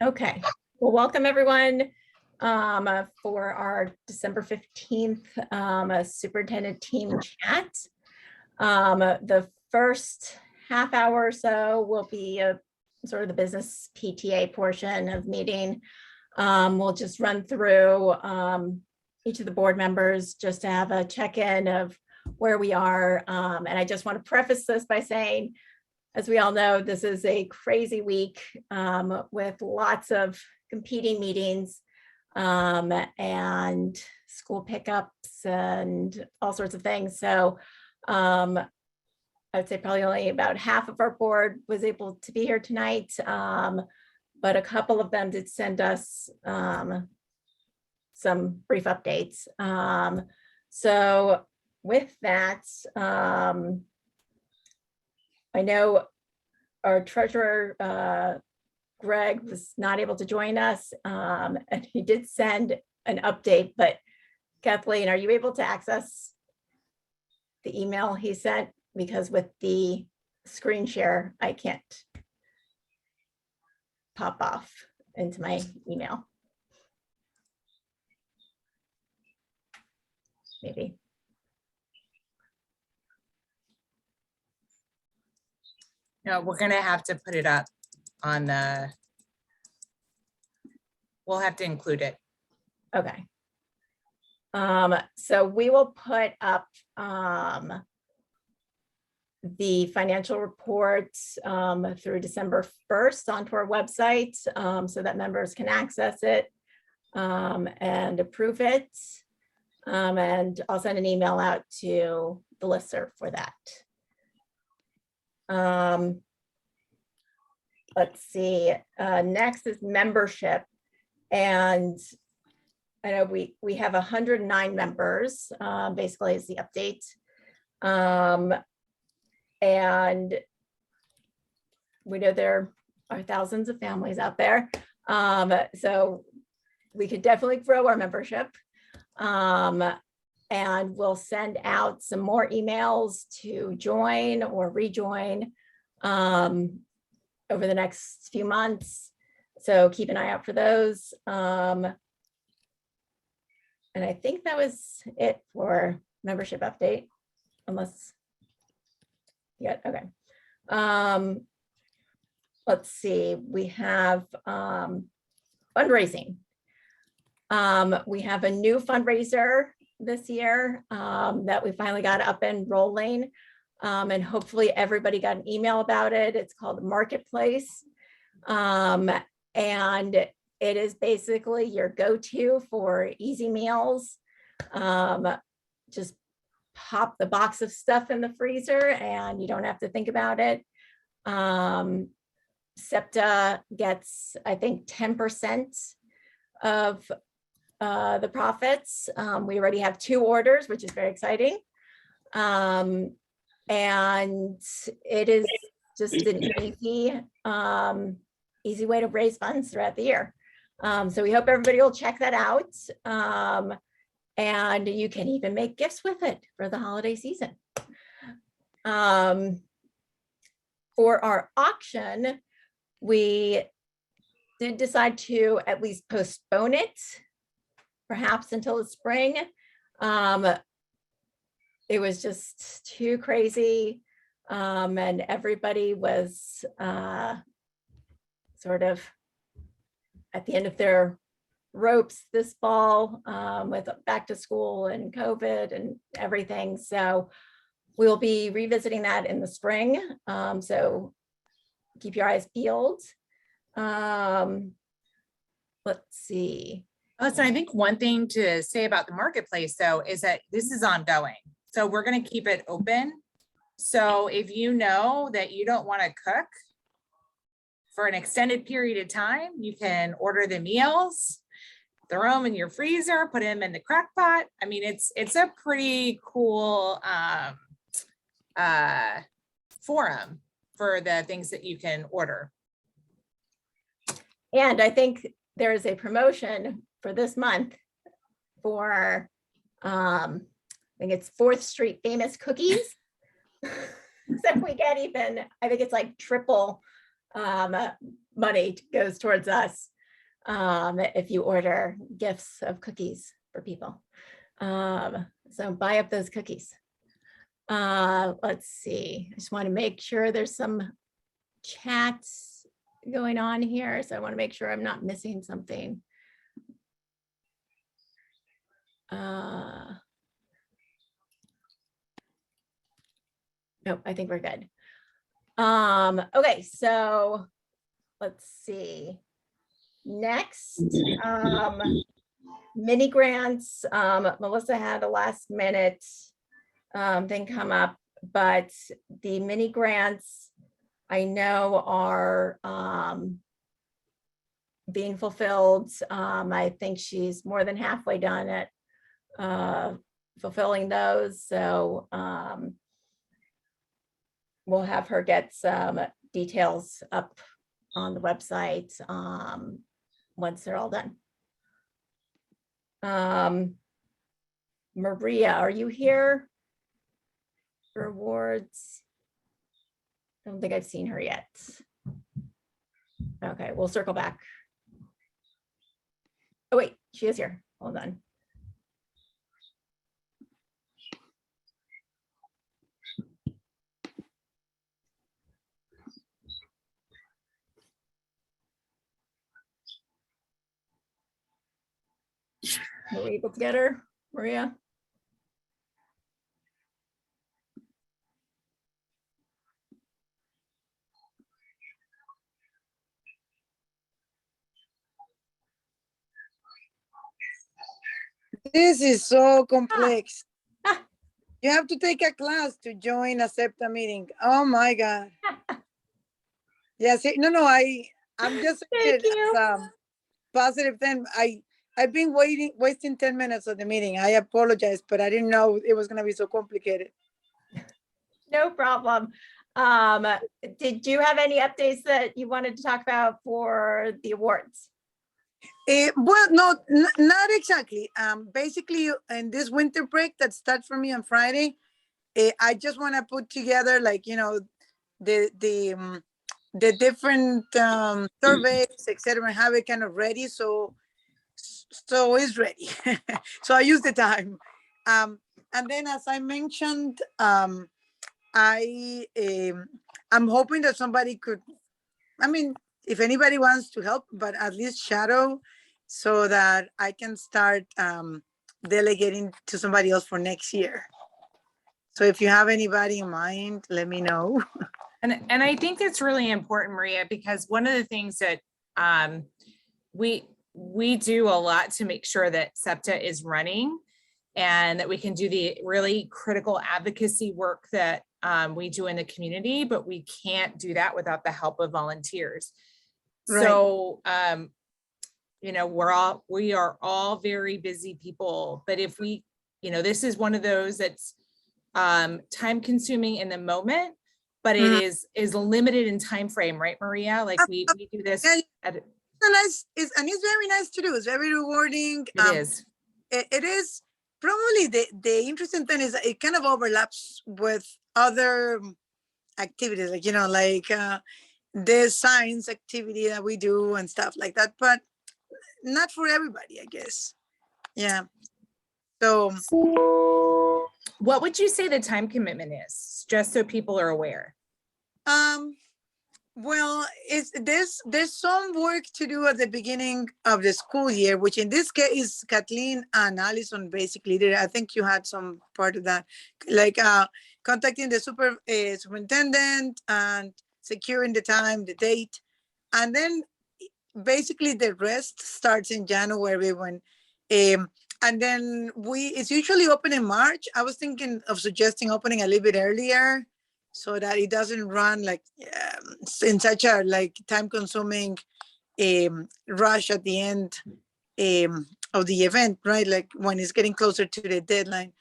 Okay, well, welcome everyone for our December 15th superintendent team chat. The first half hour or so will be a sort of the business PTA portion of meeting. We'll just run through each of the board members just to have a check-in of where we are. And I just want to preface this by saying, as we all know, this is a crazy week with lots of competing meetings and school pickups and all sorts of things. So I would say probably only about half of our board was able to be here tonight, but a couple of them did send us some brief updates. So with that, I know our treasurer, Greg, was not able to join us, and he did send an update, but Kathleen, are you able to access the email he sent? Because with the screen share, I can't pop off into my email. Maybe. No, we're gonna have to put it up on the, we'll have to include it. Okay. So we will put up the financial reports through December 1st onto our website so that members can access it and approve it. And I'll send an email out to the listserv for that. Let's see, next is membership. And I know we have 109 members, basically is the update. And we know there are thousands of families out there. So we could definitely grow our membership. And we'll send out some more emails to join or rejoin over the next few months. So keep an eye out for those. And I think that was it for membership update, unless, yeah, okay. Let's see, we have fundraising. We have a new fundraiser this year that we finally got up and rolling. And hopefully everybody got an email about it. It's called Marketplace. And it is basically your go-to for easy meals. Just pop the box of stuff in the freezer and you don't have to think about it. SEPTA gets, I think, 10% of the profits. We already have 2 orders, which is very exciting. And it is just an easy way to raise funds throughout the year. So we hope everybody will check that out. And you can even make gifts with it for the holiday season. For our auction, we did decide to at least postpone it, perhaps until the spring. It was just too crazy. And everybody was sort of at the end of their ropes this fall with back to school and COVID and everything. So we'll be revisiting that in the spring. So keep your eyes peeled. Let's see. Listen, I think one thing to say about the marketplace, though, is that this is ongoing. So we're going to keep it open. So if you know that you don't want to cook for an extended period of time, you can order the meals, throw them in your freezer, put them in the crock pot. I mean, it's a pretty cool forum for the things that you can order. And I think there is a promotion for this month for, I think it's 4th Street Famous Cookies. So we get even, I think it's like triple money goes towards us. if you order gifts of cookies for people. So buy up those cookies. Let's see. I just want to make sure there's some chats going on here. So I want to make sure I'm not missing something. Nope, I think we're good. Okay, so let's see. Next, mini grants. Melissa had a last minute thing come up, but the mini grants I know are being fulfilled. I think she's more than halfway done at fulfilling those. So we'll have her get some details up on the website once they're all done. Maria, are you here? Rewards. I don't think I've seen her yet. Okay, we'll circle back. Oh wait, she is here. Hold on. Were we able to get her, Maria? This is so complex. You have to take a class to join a SEPTA meeting. Oh my God. Yes, no, I'm just Thank you. positive 10. I've been wasting 10 minutes of the meeting. I apologize, but I didn't know it was gonna be so complicated. No problem. Did you have any updates that you wanted to talk about for the awards? Well, no, not exactly. Basically, in this winter break that starts for me on Friday, I just want to put together, like, you know, the different surveys, etc., and have it kind of ready. So it's ready. So I use the time. And then, as I mentioned, I'm hoping that somebody could, I mean, if anybody wants to help, but at least shadow, so that I can start delegating to somebody else for next year. So if you have anybody in mind, let me know. And I think that's really important, Maria, because one of the things that we do a lot to make sure that SEPTA is running and that we can do the really critical advocacy work that we do in the community, but we can't do that without the help of volunteers. Right. So, you know, we are all very busy people, but if we, you know, this is one of those that's time consuming in the moment, but it is limited in time frame, right, Maria? Like we do this. It's very nice to do. It's very rewarding. It is. It is probably the interesting thing is it kind of overlaps with other activities, like, you know, like the science activity that we do and stuff like that, but not for everybody, I guess. Yeah. So what would you say the time commitment is, just so people are aware? Well, there's some work to do at the beginning of the school year, which in this case, Kathleen and Allison basically did. I think you had some part of that, like contacting the superintendent and securing the time, the date, and then basically the rest starts in January when, and then it's usually open in March. I was thinking of suggesting opening a little bit earlier, so that it doesn't run like in such a like time-consuming rush at the end of the event, right? Like when it's getting closer to the deadline.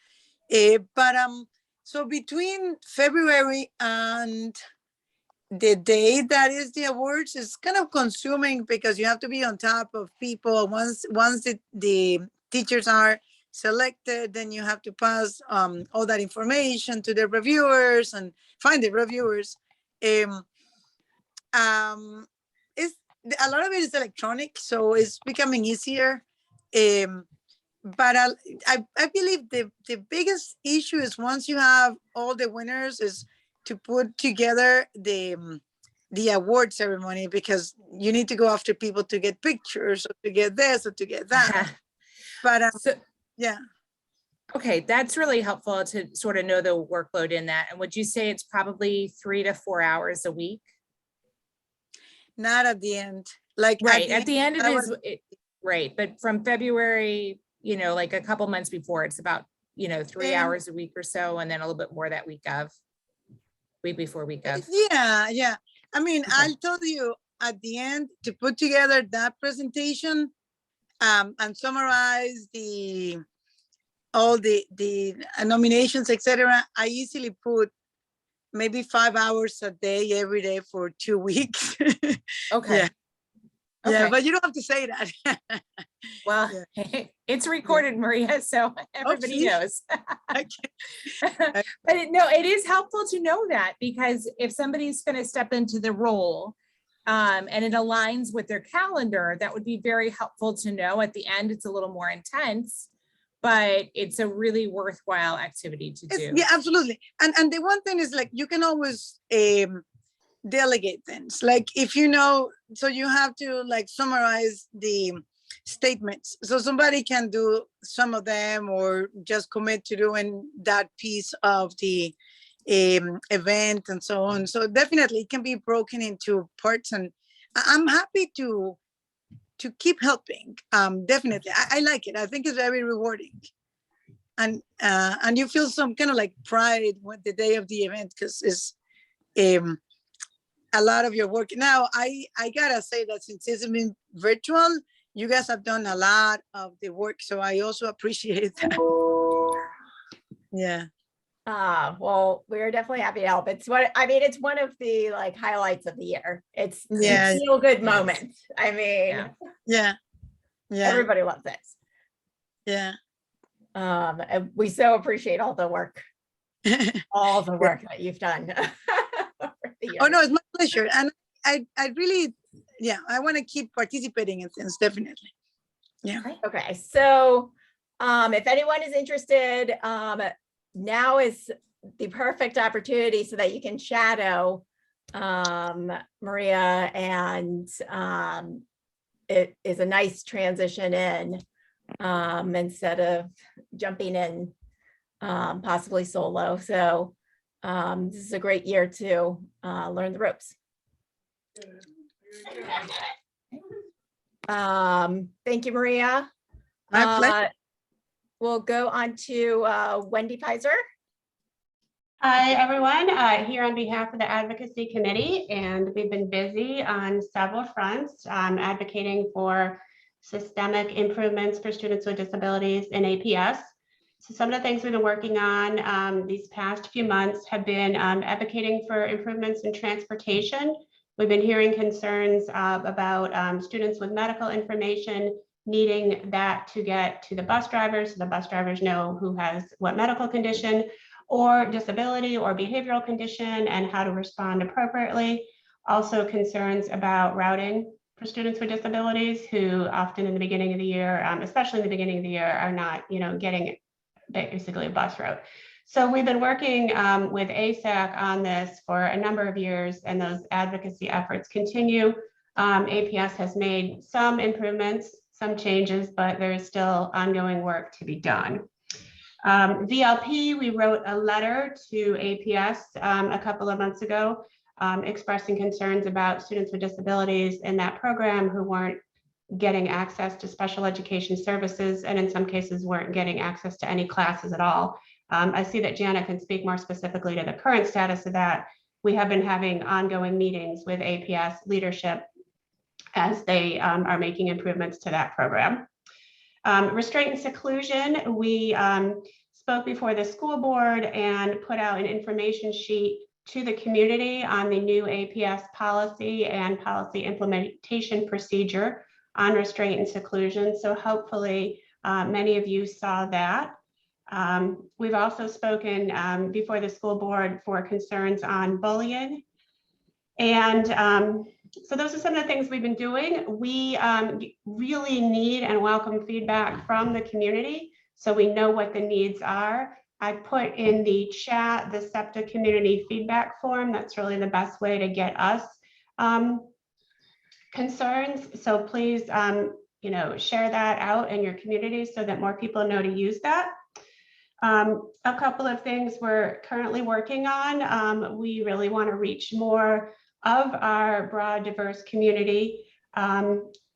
But so between February and the day that is the awards is kind of consuming, because you have to be on top of people. Once the teachers are selected, then you have to pass all that information to the reviewers and find the reviewers. It's a lot of it is electronic, so it's becoming easier. But I believe the biggest issue is once you have all the winners is to put together the award ceremony, because you need to go after people to get pictures or to get this or to get that. But So, yeah, okay, that's really helpful to sort of know the workload in that. And would you say it's probably 3 to 4 hours a week? not at the end. Like Right, at the end it I is, was- right, but from February, you know, like a couple months before, it's about, you know, 3 hours a week or so, and then a little bit more that week before week of. Yeah. I mean, Okay. I'll tell you at the end to put together that presentation and summarize all the nominations, etc. I easily put maybe 5 hours a day every day for 2 weeks. Okay. Yeah. Yeah, Okay. but you don't have to say that. Well, it's recorded, Maria, so everybody see? knows. Okay. But no, it is helpful to know that, because if somebody's going to step into the role and it aligns with their calendar, that would be very helpful to know. At the end, it's a little more intense, but it's a really worthwhile activity to do. Yeah, absolutely. And the one thing is, like, you can always delegate things. Like, if you know, so you have to like summarize the statements, so somebody can do some of them or just commit to doing that piece of the event and so on. So definitely it can be broken into parts, and I'm happy to keep helping. Definitely, I like it. I think it's very rewarding, and you feel some kind of like pride with the day of the event, because it's a lot of your work. Now, I gotta say that since it's been virtual, you guys have done a lot of the work, so I also appreciate that. Yeah. Well, we're definitely happy to help. It's it's one of the like highlights of the year. It's Yeah. a feel good Yes. moment. I mean, Yeah. Yeah. everybody loves it. Yeah. And we so appreciate all the work that you've done. over the Oh years. no, it's my pleasure, and I really, yeah, I want to keep participating in things, definitely. Yeah. Okay, so if anyone is interested, now is the perfect opportunity so that you can shadow Maria, and it is a nice transition in instead of jumping in possibly solo. So this is a great year to learn the ropes. Thank you, Maria. My pleasure. We'll go on to Wendy Pizer. Hi, everyone. Here on behalf of the Advocacy Committee, and we've been busy on several fronts advocating for systemic improvements for students with disabilities in APS. So some of the things we've been working on these past few months have been advocating for improvements in transportation. We've been hearing concerns about students with medical information needing that to get to the bus drivers, so the bus drivers know who has what medical condition or disability or behavioral condition and how to respond appropriately. Also concerns about routing for students with disabilities who often in the beginning of the year, especially in the beginning of the year, are not, getting basically a bus route. So we've been working with ASAC on this for a number of years, and those advocacy efforts continue. APS has made some improvements, some changes, but there is still ongoing work to be done. VLP, we wrote a letter to APS a couple of months ago expressing concerns about students with disabilities in that program who weren't getting access to special education services, and in some cases weren't getting access to any classes at all. I see that Jana can speak more specifically to the current status of that. We have been having ongoing meetings with APS leadership as they are making improvements to that program. Restraint and seclusion, we spoke before the school board and put out an information sheet to the community on the new APS policy and policy implementation procedure on restraint and seclusion. So hopefully many of you saw that. We've also spoken before the school board for concerns on bullying. And So those are some of the things we've been doing. We really need and welcome feedback from the community so we know what the needs are. I put in the chat the SEPTA community feedback form. That's really the best way to get us concerns. So please, you know, share that out in your community so that more people know to use that. A couple of things we're currently working on. We really want to reach more of our broad, diverse community.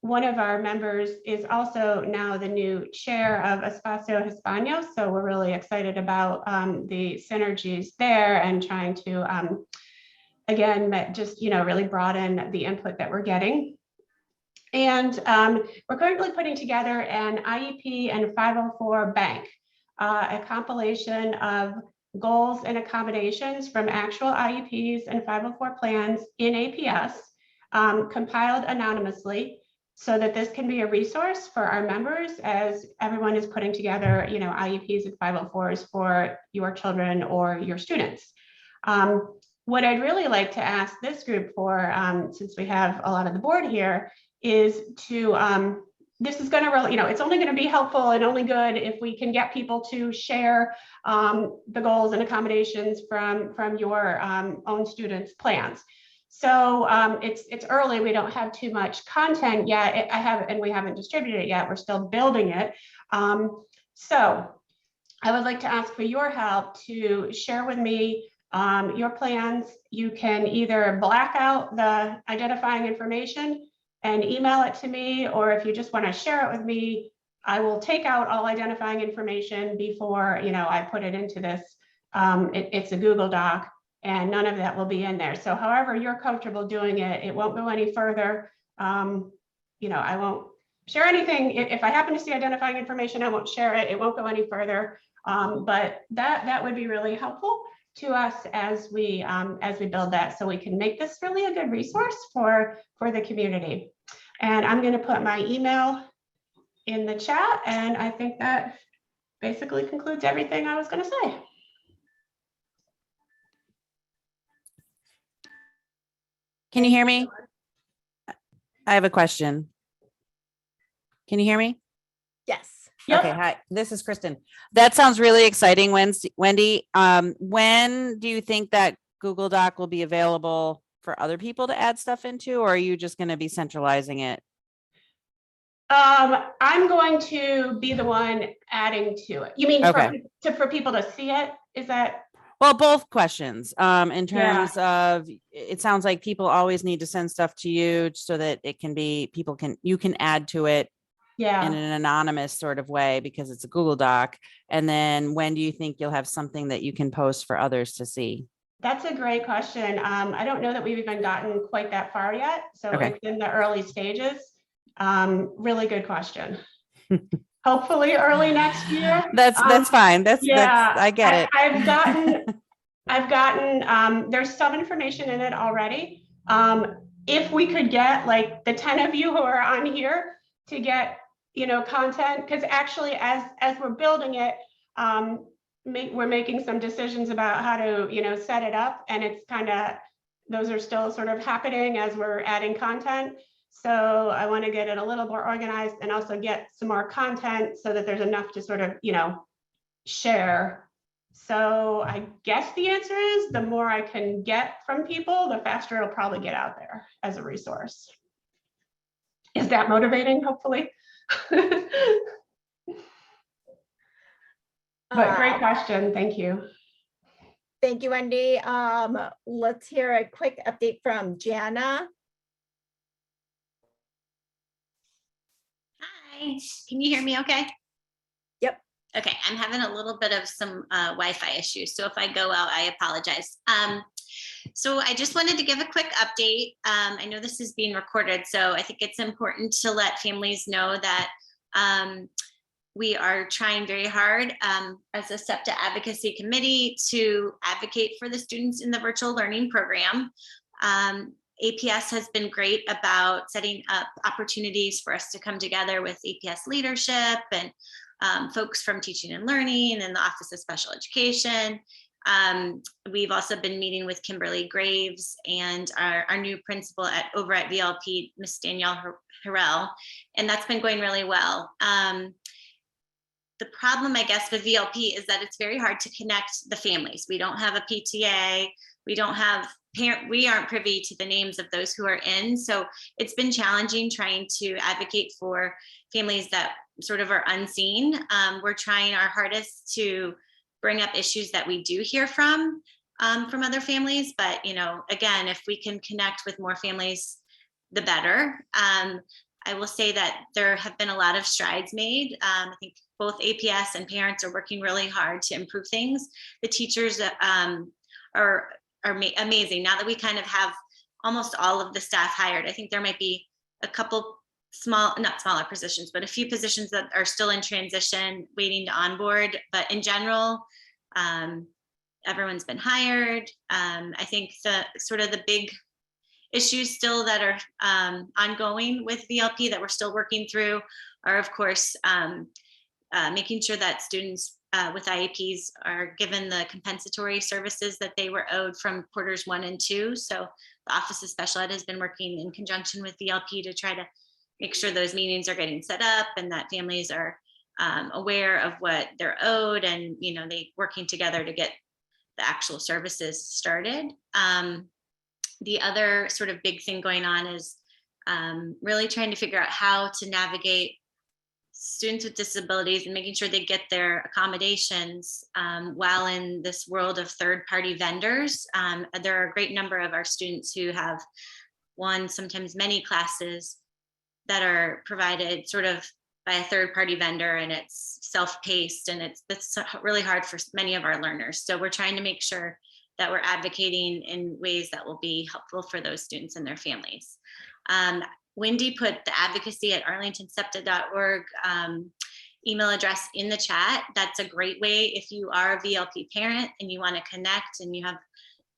One of our members is also now the new chair of Espacio Hispano, so we're really excited about the synergies there and trying to, again, just, you know, really broaden the input that we're getting. And we're currently putting together an IEP and 504 bank, a compilation of goals and accommodations from actual IEPs and 504 plans in APS, compiled anonymously, so that this can be a resource for our members as everyone is putting together, you know, IEPs and 504s for your children or your students. What I'd really like to ask this group for, since we have a lot of the board here, is to, this is going to really, you know, it's only going to be helpful and only good if we can get people to share the goals and accommodations from your own students' plans. So it's early, we don't have too much content yet. And we haven't distributed it yet. We're still building it. So I would like to ask for your help to share with me your plans. You can either black out the identifying information and email it to me, or if you just want to share it with me, I will take out all identifying information before, you know, I put it into this. It's a Google Doc, and none of that will be in there. So however you're comfortable doing it, it won't go any further. You know, I won't share anything. If I happen to see identifying information, I won't share it. It won't go any further. But that would be really helpful to us as we build that, so we can make this really a good resource for the community. And I'm going to put my email in the chat, and I think that basically concludes everything I was going to say. Can you hear me? I have a question. Can you hear me? Yes. Yep. Okay, hi, this is Kristen. That sounds really exciting, Wendy. When do you think that Google Doc will be available for other people to add stuff into, or are you just going to be centralizing it? I'm going to be the one adding to it. You mean Okay. for people to see it? Is that? Well, both questions. In terms of, it sounds like people always need to send stuff to you so that it can be, you can add to it in an anonymous sort of way because it's a Google Doc. And then when do you think you'll have something that you can post for others to see? That's a great question. I don't know that we've even gotten quite that far yet. So It's in the early stages. Really good question. Hopefully early next year. That's fine. That's I get it. I've gotten there's some information in it already. If we could get like the 10 of you who are on here to get, you know, content, because actually as we're building it, we're making some decisions about how to, you know, set it up, and it's kind of, those are still sort of happening as we're adding content. So I want to get it a little more organized and also get some more content so that there's enough to sort of, you know, share. So I guess the answer is the more I can get from people, the faster it'll probably get out there as a resource. Is that motivating, hopefully? But great question. Thank you. Thank you, Wendy. Let's hear a quick update from Jana. Hi, can you hear me okay? Yep. Okay, I'm having a little bit of some Wi-Fi issues, so if I go out, I apologize. So I just wanted to give a quick update. I know this is being recorded, so I think it's important to let families know that we are trying very hard as a SEPTA advocacy committee to advocate for the students in the virtual learning program. APS has been great about setting up opportunities for us to come together with APS leadership and folks from teaching and learning and the Office of Special Education. We've also been meeting with Kimberly Graves and our new principal over at VLP, Miss Danielle Harrell, and that's been going really well. The problem, I guess, with VLP is that it's very hard to connect the families. We don't have a PTA. We don't have we aren't privy to the names of those who are in. So it's been challenging trying to advocate for families that sort of are unseen. We're trying our hardest to bring up issues that we do hear from other families. But, you know, again, if we can connect with more families, the better. I will say that there have been a lot of strides made. I think both APS and parents are working really hard to improve things. The teachers are amazing. Now that we kind of have almost all of the staff hired, I think there might be a couple not smaller positions, but a few positions that are still in transition, waiting to onboard. But in general, everyone's been hired. I think the big issues still that are ongoing with VLP that we're still working through are, of course, making sure that students with IEPs are given the compensatory services that they were owed from quarters 1 and 2. So the Office of Special Ed has been working in conjunction with VLP to try to make sure those meetings are getting set up and that families are aware of what they're owed, and, you know, they working together to get the actual services started. The other sort of big thing going on is really trying to figure out how to navigate students with disabilities and making sure they get their accommodations while in this world of third-party vendors. There are a great number of our students who have one, sometimes many classes that are provided sort of by a third-party vendor, and it's self-paced, and that's really hard for many of our learners. So we're trying to make sure that we're advocating in ways that will be helpful for those students and their families. Wendy put the advocacy@arlingtonsepta.org email address in the chat. That's a great way if you are a VLP parent and you want to connect and you have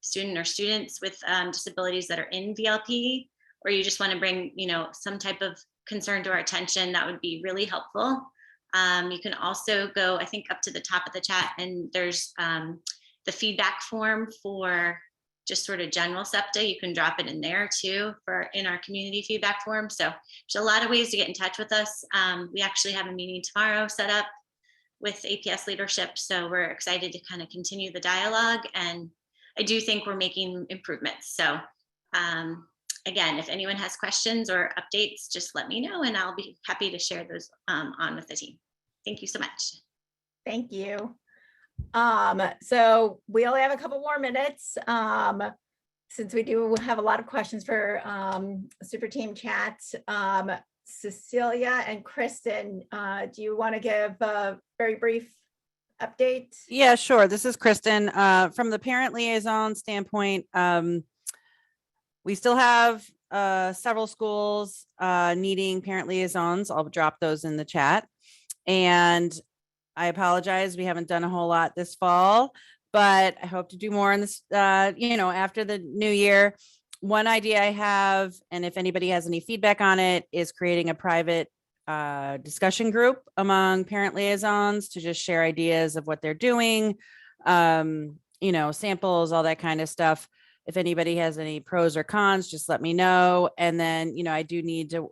student or students with disabilities that are in VLP, or you just want to bring, you know, some type of concern to our attention, that would be really helpful. You can also go, I think, up to the top of the chat, and there's the feedback form for just sort of general SEPTA. You can drop it in there too in our community feedback form. So there's a lot of ways to get in touch with us. We actually have a meeting tomorrow set up with APS leadership. So we're excited to kind of continue the dialogue, and I do think we're making improvements. So again, if anyone has questions or updates, just let me know and I'll be happy to share those on with the team. Thank you so much. Thank you. So we only have a couple more minutes since we do have a lot of questions for Super Team Chat. Cecilia and Kristen, do you want to give a very brief update? Yeah, sure. This is Kristen. From the parent liaison standpoint, we still have several schools needing parent liaisons. I'll drop those in the chat. And I apologize, we haven't done a whole lot this fall, but I hope to do more in this, after the new year. One idea I have, and if anybody has any feedback on it, is creating a private discussion group among parent liaisons to just share ideas of what they're doing, samples, all that kind of stuff. If anybody has any pros or cons, just let me know. And then, I do need to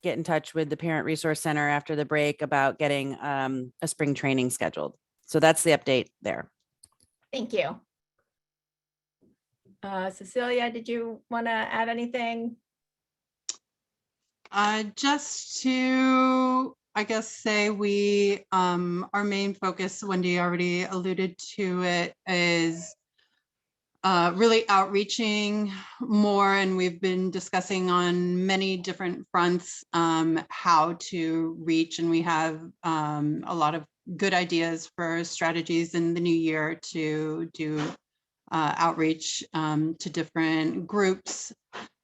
get in touch with the Parent Resource Center after the break about getting a spring training scheduled. So that's the update there. Thank you. Cecilia, did you want to add anything? Just to, I guess, say our main focus, Wendy already alluded to it, is really outreaching more, and we've been discussing on many different fronts how to reach, and we have a lot of good ideas for strategies in the new year to do outreach to different groups.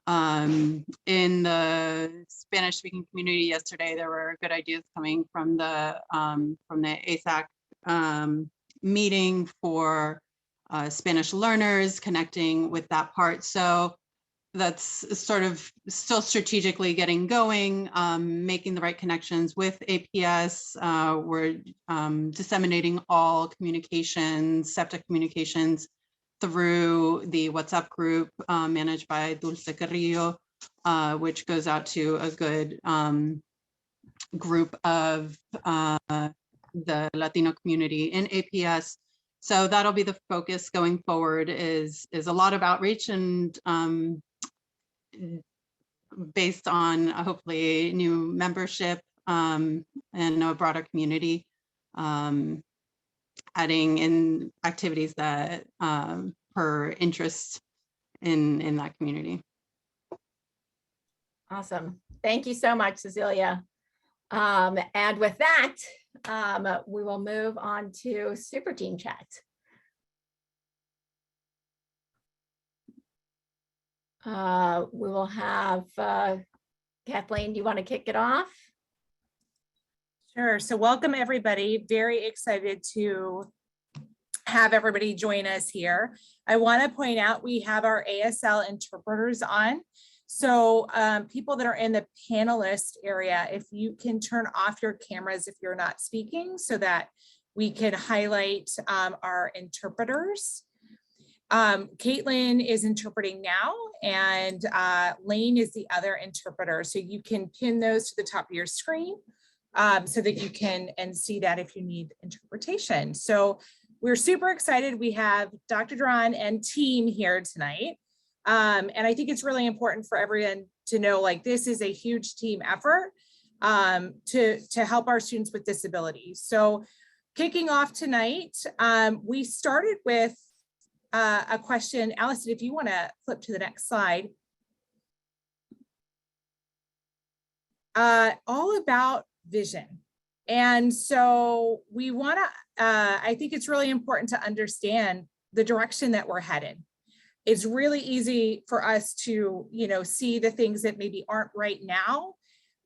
In the Spanish speaking community yesterday, there were good ideas coming from the ASAC meeting for Spanish learners, connecting with that part. So that's sort of still strategically getting going, making the right connections with APS. We're disseminating all communications, SEPTA communications through the WhatsApp group managed by Dulce Carrillo, which goes out to a good group of the Latino community in APS. So that'll be the focus going forward is a lot of outreach and based on hopefully new membership and a broader community, adding in activities that per interest in that community. Awesome. Thank you so much, Cecilia. And with that, we will move on to Super Team Chat. We will have Kathleen, do you want to kick it off? Sure. So welcome everybody. Very excited to have everybody join us here. I want to point out we have our ASL interpreters on. So people that are in the panelist area, if you can turn off your cameras if you're not speaking so that we can highlight our interpreters. Caitlin is interpreting now and Lane is the other interpreter. So you can pin those to the top of your screen so that you can see that if you need interpretation. So we're super excited. We have Dr. Duran and team here tonight. And I think it's really important for everyone to know, like, this is a huge team effort to help our students with disabilities. So kicking off tonight, we started with a question. Allison, if you want to flip to the next slide. All about vision. And so we want to, I think it's really important to understand the direction that we're headed. It's really easy for us to, see the things that maybe aren't right now.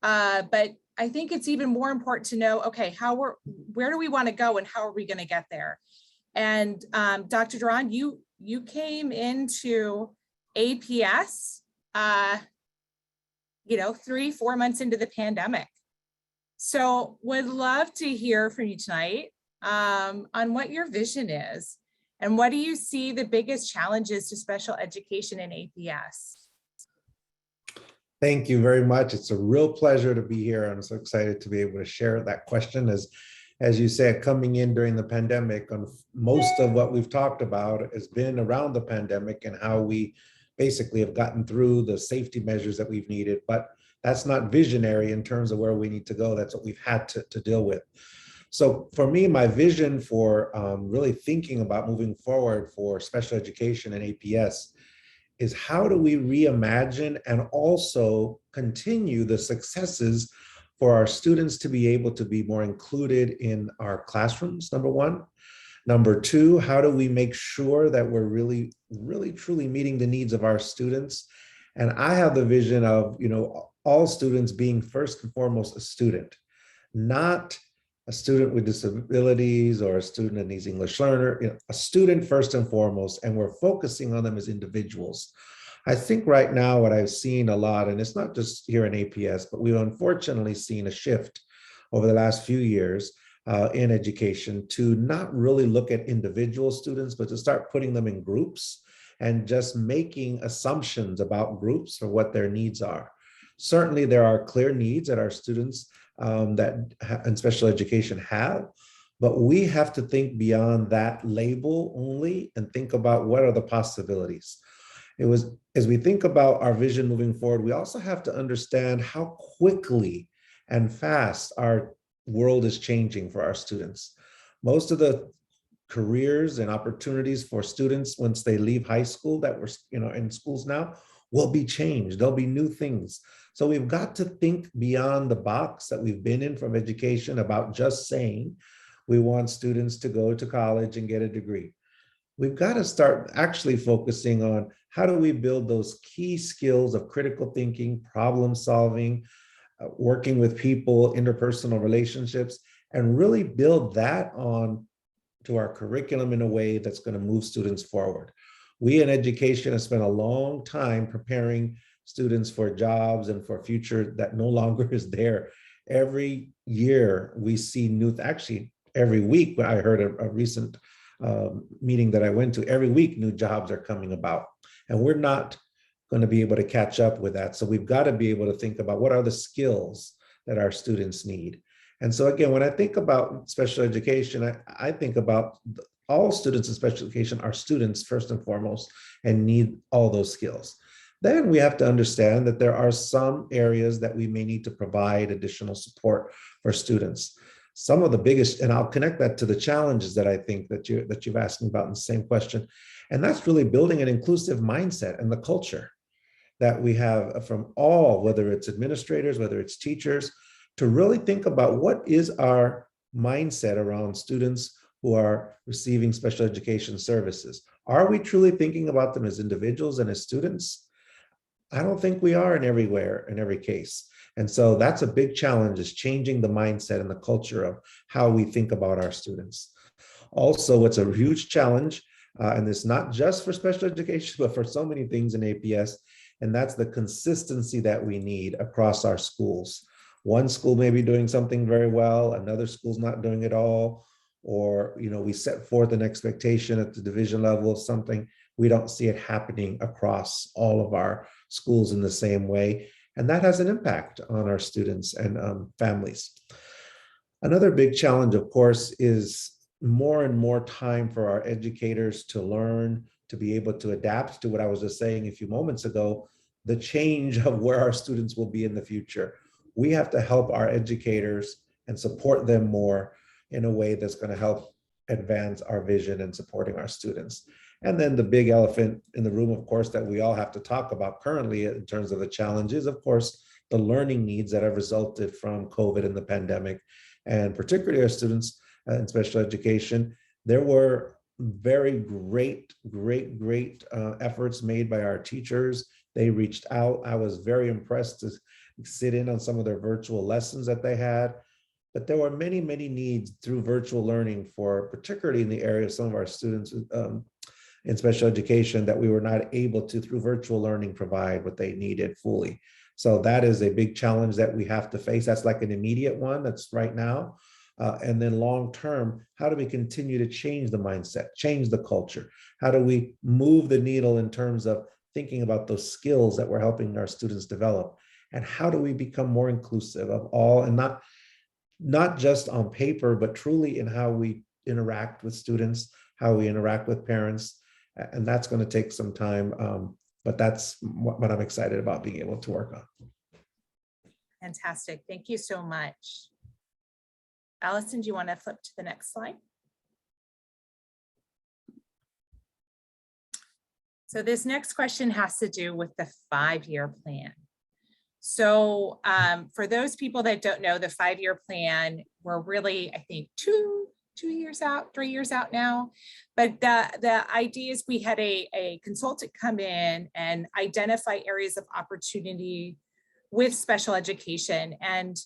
But I think it's even more important to know, okay, where do we want to go and how are we going to get there? And Dr. Duran, you came into APS, 3-4 months into the pandemic. So would love to hear from you tonight on what your vision is and what do you see the biggest challenges to special education in APS? Thank you very much. It's a real pleasure to be here. I'm so excited to be able to share that question. As you said, coming in during the pandemic, most of what we've talked about has been around the pandemic and how we basically have gotten through the safety measures that we've needed, but that's not visionary in terms of where we need to go. That's what we've had to deal with. So for me, my vision for really thinking about moving forward for special education and APS is how do we reimagine and also continue the successes for our students to be able to be more included in our classrooms, number one. Number two, how do we make sure that we're really, truly meeting the needs of our students? And I have the vision of, all students being first and foremost a student, not a student with disabilities or a student that needs English learner, a student first and foremost, and we're focusing on them as individuals. I think right now what I've seen a lot, and it's not just here in APS, but we've unfortunately seen a shift over the last few years in education to not really look at individual students, but to start putting them in groups and just making assumptions about groups or what their needs are. Certainly there are clear needs that our students that in special education have, but we have to think beyond that label only and think about what are the possibilities. As we think about our vision moving forward, we also have to understand how quickly and fast our world is changing for our students. Most of the careers and opportunities for students once they leave high school that we're in schools now will be changed. There'll be new things. So we've got to think beyond the box that we've been in from education about just saying we want students to go to college and get a degree. We've got to start actually focusing on how do we build those key skills of critical thinking, problem solving, working with people, interpersonal relationships, and really build that on to our curriculum in a way that's going to move students forward. We in education have spent a long time preparing students for jobs and for a future that no longer is there. Every year we see new, actually every week, when I heard a recent meeting that I went to, every week new jobs are coming about, and we're not going to be able to catch up with that. So we've got to be able to think about what are the skills that our students need. And so again, when I think about special education, I think about all students in special education are students first and foremost and need all those skills. Then we have to understand that there are some areas that we may need to provide additional support for students. Some of the biggest, and I'll connect that to the challenges that I think that you've asked me about in the same question, and that's really building an inclusive mindset and the culture that we have from all, whether it's administrators, whether it's teachers, to really think about what is our mindset around students who are receiving special education services. Are we truly thinking about them as individuals and as students? I don't think we are in every case. And so that's a big challenge, is changing the mindset and the culture of how we think about our students. Also, what's a huge challenge, and it's not just for special education, but for so many things in APS, and that's the consistency that we need across our schools. One school may be doing something very well, another school's not doing it all, or we set forth an expectation at the division level of something, we don't see it happening across all of our schools in the same way. And that has an impact on our students and families. Another big challenge, of course, is more and more time for our educators to learn, to be able to adapt to what I was just saying a few moments ago, the change of where our students will be in the future. We have to help our educators and support them more in a way that's going to help advance our vision and supporting our students. And then the big elephant in the room, of course, that we all have to talk about currently in terms of the challenges, of course, the learning needs that have resulted from COVID and the pandemic, and particularly our students in special education. There were very great efforts made by our teachers. They reached out. I was very impressed to sit in on some of their virtual lessons that they had. But there were many needs through virtual learning for, particularly in the area of some of our students in special education, that we were not able to, through virtual learning, provide what they needed fully. So that is a big challenge that we have to face. That's like an immediate one, that's right now. And then long term, how do we continue to change the mindset, change the culture? How do we move the needle in terms of thinking about those skills that we're helping our students develop? And how do we become more inclusive of all, and not just on paper, but truly in how we interact with students, how we interact with parents. And that's going to take some time, but that's what I'm excited about being able to work on. Fantastic. Thank you so much. Allison, do you want to flip to the next slide? So this next question has to do with the 5-year plan. So for those people that don't know, the 5-year plan, we're really, I think, 2 years out, 3 years out now. But the idea is we had a consultant come in and identify areas of opportunity with special education. And,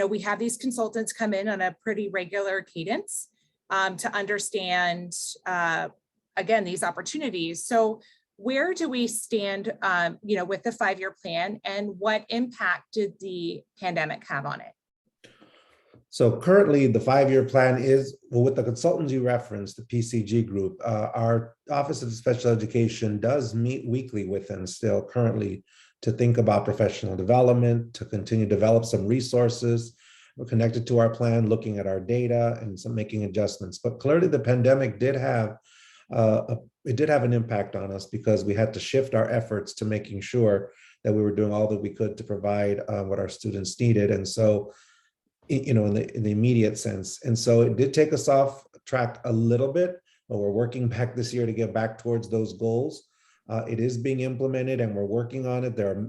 we have these consultants come in on a pretty regular cadence to understand, again, these opportunities. So where do we stand, with the 5-year plan, and what impact did the pandemic have on it? So currently the 5-year plan is, well, with the consultants you referenced, the PCG group, our Office of Special Education does meet weekly with them still currently to think about professional development, to continue to develop some resources. We're connected to our plan, looking at our data and some making adjustments. But clearly the pandemic did have an impact on us, because we had to shift our efforts to making sure that we were doing all that we could to provide what our students needed. And so, in the immediate sense. And so it did take us off track a little bit, but we're working back this year to get back towards those goals. It is being implemented and we're working on it. There are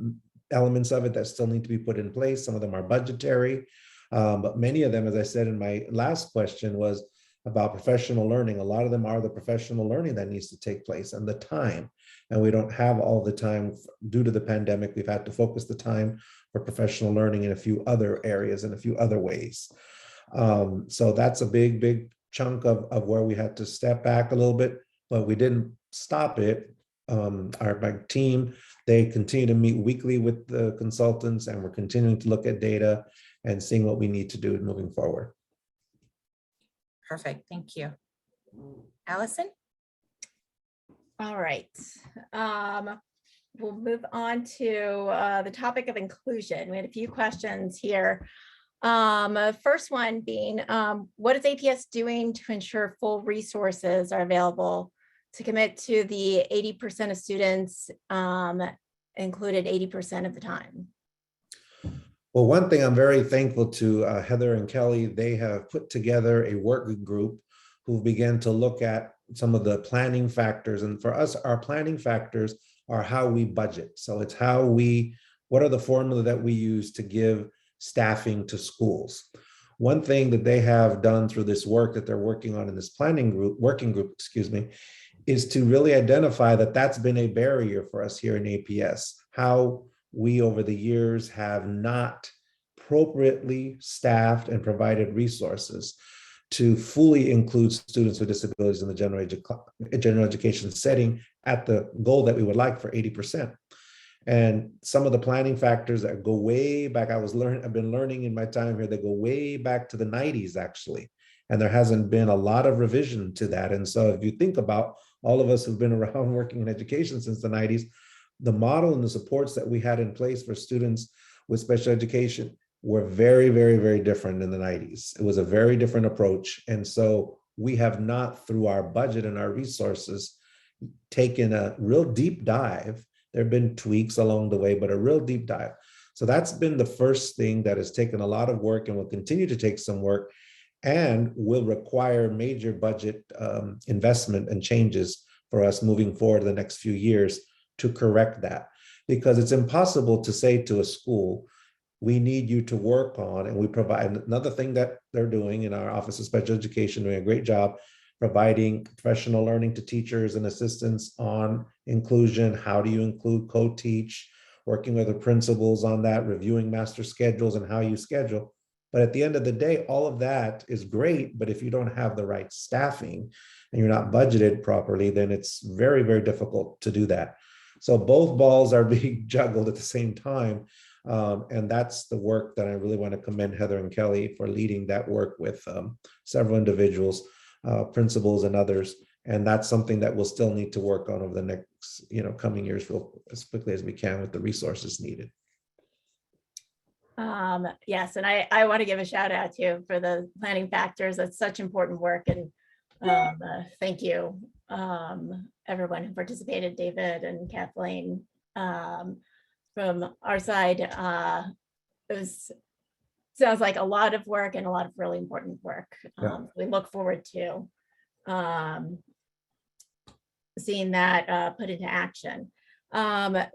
elements of it that still need to be put in place. Some of them are budgetary, but many of them, as I said in my last question, was about professional learning. A lot of them are the professional learning that needs to take place and the time. And we don't have all the time due to the pandemic. We've had to focus the time for professional learning in a few other areas, in a few other ways. So that's a big chunk of where we had to step back a little bit, but we didn't stop it. My team, they continue to meet weekly with the consultants, and we're continuing to look at data and seeing what we need to do moving forward. Perfect, thank you. Allison? All right. We'll move on to the topic of inclusion. We had a few questions here. First one being, what is APS doing to ensure full resources are available to commit to the 80% of students included 80% of the time? Well, one thing I'm very thankful to Heather and Kelly, they have put together a work group who began to look at some of the planning factors. And for us, our planning factors are how we budget. So it's what are the formula that we use to give staffing to schools. One thing that they have done through this work that they're working on in this working group, is to really identify that that's been a barrier for us here in APS, how we over the years have not appropriately staffed and provided resources to fully include students with disabilities in the general education setting at the goal that we would like for 80%. And some of the planning factors that go way back, I've been learning in my time here, they go way back to the 90s actually. And there hasn't been a lot of revision to that. And so if you think about all of us who've been around working in education since the 90s, the model and the supports that we had in place for students with special education were very, very, very different in the 90s. It was a very different approach. And so we have not, through our budget and our resources, taken a real deep dive. There have been tweaks along the way, but a real deep dive. So that's been the first thing that has taken a lot of work and will continue to take some work and will require major budget investment and changes for us moving forward the next few years to correct that. Because it's impossible to say to a school, we need you to work on, and we provide another thing that they're doing in our Office of Special Education, doing a great job providing professional learning to teachers and assistants on inclusion. How do you include, co-teach, working with the principals on that, reviewing master schedules and how you schedule. But at the end of the day, all of that is great, but if you don't have the right staffing and you're not budgeted properly, then it's very, very difficult to do that. So both balls are being juggled at the same time. And that's the work that I really want to commend Heather and Kelly for leading that work with several individuals, principals and others. And that's something that we'll still need to work on over the next, coming years as quickly as we can with the resources needed. Yes, and I want to give a shout out to for the planning factors. That's such important work, and thank you everyone who participated, David and Kathleen. From our side, it sounds like a lot of work and a lot of really important work. We look forward to seeing that put into action. The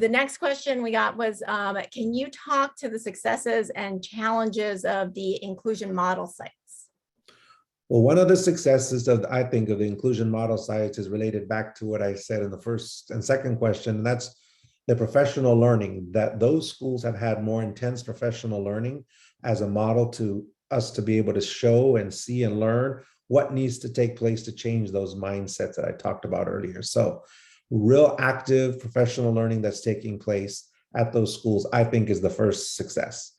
next question we got was, can you talk to the successes and challenges of the inclusion model sites? Well, one of the successes I think of the inclusion model sites is related back to what I said in the first and second question, and that's the professional learning, that those schools have had more intense professional learning as a model to us to be able to show and see and learn what needs to take place to change those mindsets that I talked about earlier. So real active professional learning that's taking place at those schools, I think, is the first success.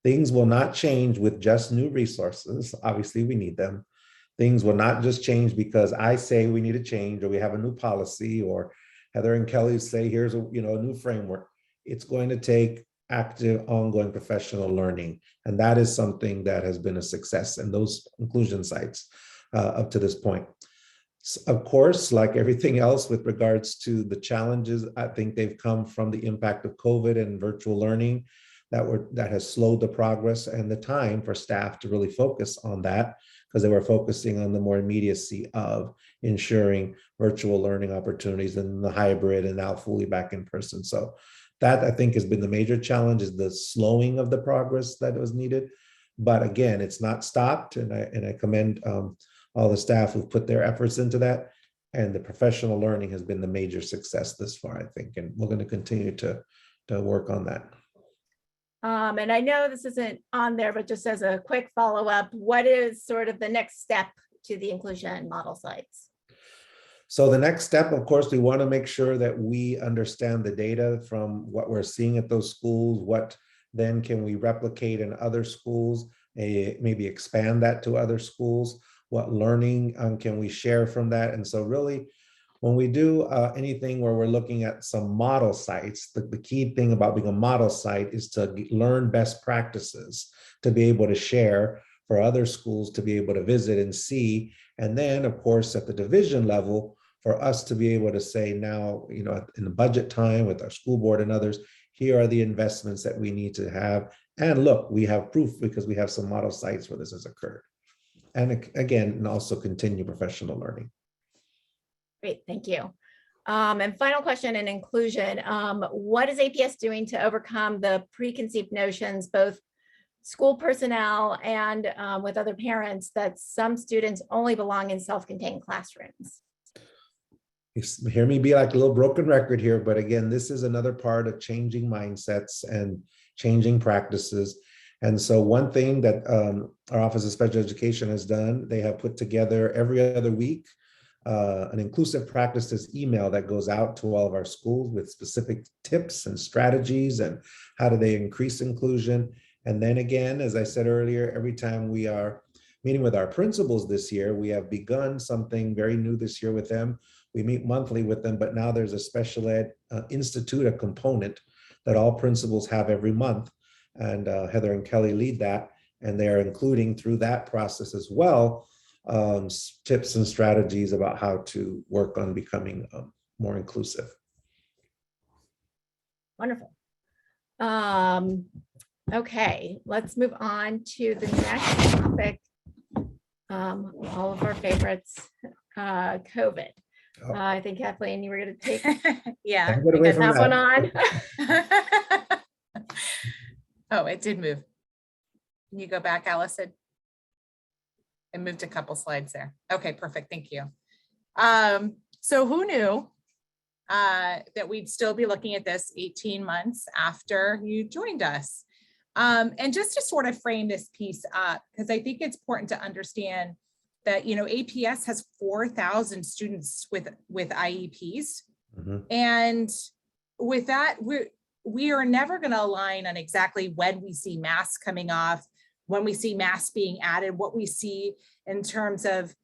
Things will not change with just new resources. Obviously, we need them. Things will not just change because I say we need a change or we have a new policy or Heather and Kelly say, here's a new framework. It's going to take active, ongoing professional learning. And that is something that has been a success in those inclusion sites up to this point. Of course, like everything else with regards to the challenges, I think they've come from the impact of COVID and virtual learning that has slowed the progress and the time for staff to really focus on that, because they were focusing on the more immediacy of ensuring virtual learning opportunities and the hybrid and now fully back in person. So that, I think, has been the major challenge, is the slowing of the progress that was needed. But again, it's not stopped, and I commend all the staff who've put their efforts into that. And the professional learning has been the major success this far, I think, and we're going to continue to work on that. And I know this isn't on there, but just as a quick follow-up, what is sort of the next step to the inclusion model sites? So the next step, of course, we want to make sure that we understand the data from what we're seeing at those schools. What then can we replicate in other schools? Maybe expand that to other schools. What learning can we share from that? And so really, when we do anything where we're looking at some model sites, the key thing about being a model site is to learn best practices, to be able to share for other schools to be able to visit and see. And then, of course, at the division level, for us to be able to say now, you know, in the budget time with our school board and others, here are the investments that we need to have. And look, we have proof because we have some model sites where this has occurred. And again, and also continue professional learning. Great, thank you. And final question in inclusion, what is APS doing to overcome the preconceived notions, both school personnel and with other parents, that some students only belong in self-contained classrooms? You hear me be like a little broken record here, but again, this is another part of changing mindsets and changing practices. And so one thing that our Office of Special Education has done, they have put together every other week an inclusive practices email that goes out to all of our schools with specific tips and strategies and how do they increase inclusion. And then again, as I said earlier, every time we are meeting with our principals this year, we have begun something very new this year with them. We meet monthly with them, but now there's a special ed institute, a component that all principals have every month. And Heather and Kelly lead that, and they're including through that process as well, tips and strategies about how to work on becoming more inclusive. Wonderful. Okay, let's move on to the next topic. All of our favorites, COVID. Oh. I think Kathleen, you were going to take Yeah. Don't get away from that one on. Oh, it did move. Can you go back, Allison? I moved a couple slides there. Okay, perfect. Thank you. So who knew that we'd still be looking at this 18 months after you joined us? And just to sort of frame this piece up, because I think it's important to understand that, you know, APS has 4,000 students with IEPs. Mm-hmm. And with that, we are never going to align on exactly when we see masks coming off, when we see masks being added, what we see in terms of,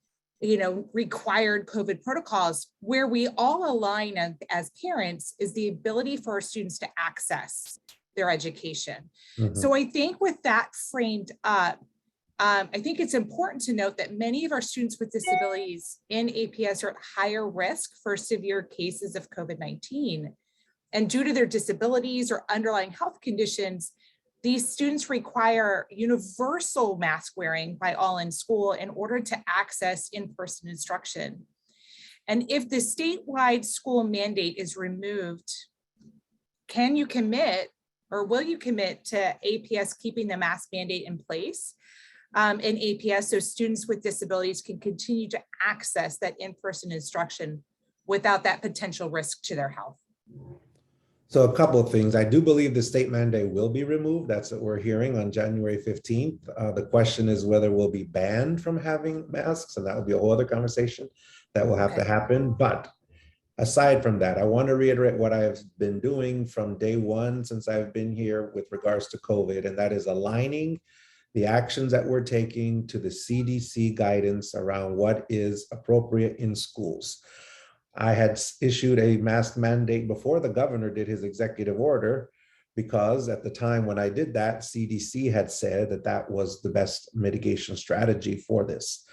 you know, required COVID protocols. Where we all align as parents is the ability for our students to access their education. Mm-hmm. So I think with that framed up, I think it's important to note that many of our students with disabilities in APS are at higher risk for severe cases of COVID-19. And due to their disabilities or underlying health conditions, these students require universal mask wearing by all in school in order to access in-person instruction. And if the statewide school mandate is removed, can you commit or will you commit to APS keeping the mask mandate in place in APS so students with disabilities can continue to access that in-person instruction without that potential risk to their health? So a couple of things. I do believe the state mandate will be removed. That's what we're hearing on January 15th. The question is whether we'll be banned from having masks, and that will be a whole other conversation that will have to happen. But aside from that, I want to reiterate what I have been doing from day one since I've been here with regards to COVID, and that is aligning the actions that we're taking to the CDC guidance around what is appropriate in schools. I had issued a mask mandate before the governor did his executive order, because at the time when I did that, CDC had said that that was the best mitigation strategy for this.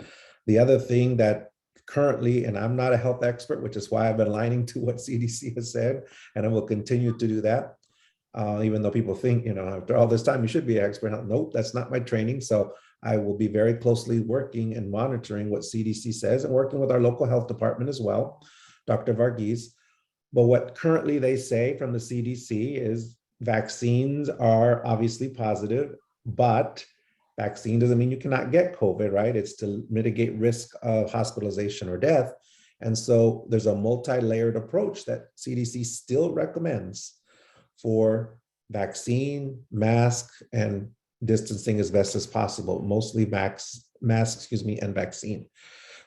The other thing that currently, and I'm not a health expert, which is why I've been aligning to what CDC has said, and I will continue to do that. Even though people think, you know, after all this time, you should be an expert. Nope, that's not my training. So I will be very closely working and monitoring what CDC says and working with our local health department as well, Dr. Varghese. But what currently they say from the CDC is vaccines are obviously positive, but vaccine doesn't mean you cannot get COVID, right? It's to mitigate risk of hospitalization or death. And so there's a multi-layered approach that CDC still recommends for vaccine, mask, and distancing as best as possible, mostly mask, and vaccine.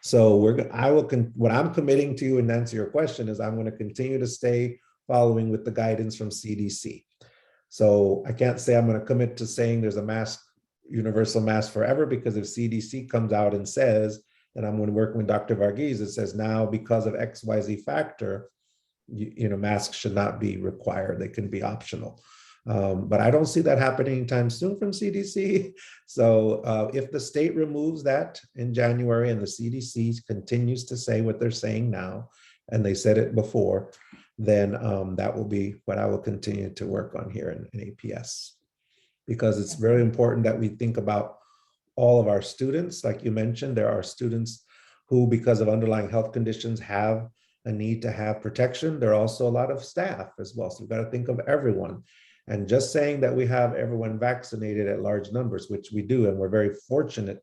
So what I'm committing to, and answer your question, is I'm going to continue to stay following with the guidance from CDC. So I can't say I'm going to commit to saying there's a mask, universal mask forever, because if CDC comes out and says, and I'm going to work with Dr. Varghese, it says now because of XYZ factor, masks should not be required. They can be optional. But I don't see that happening anytime soon from CDC. So if the state removes that in January and the CDC continues to say what they're saying now, and they said it before, then that will be what I will continue to work on here in APS. Because it's very important that we think about all of our students. Like you mentioned, there are students who, because of underlying health conditions, have a need to have protection. There are also a lot of staff as well. So we've got to think of everyone. And just saying that we have everyone vaccinated at large numbers, which we do, and we're very fortunate.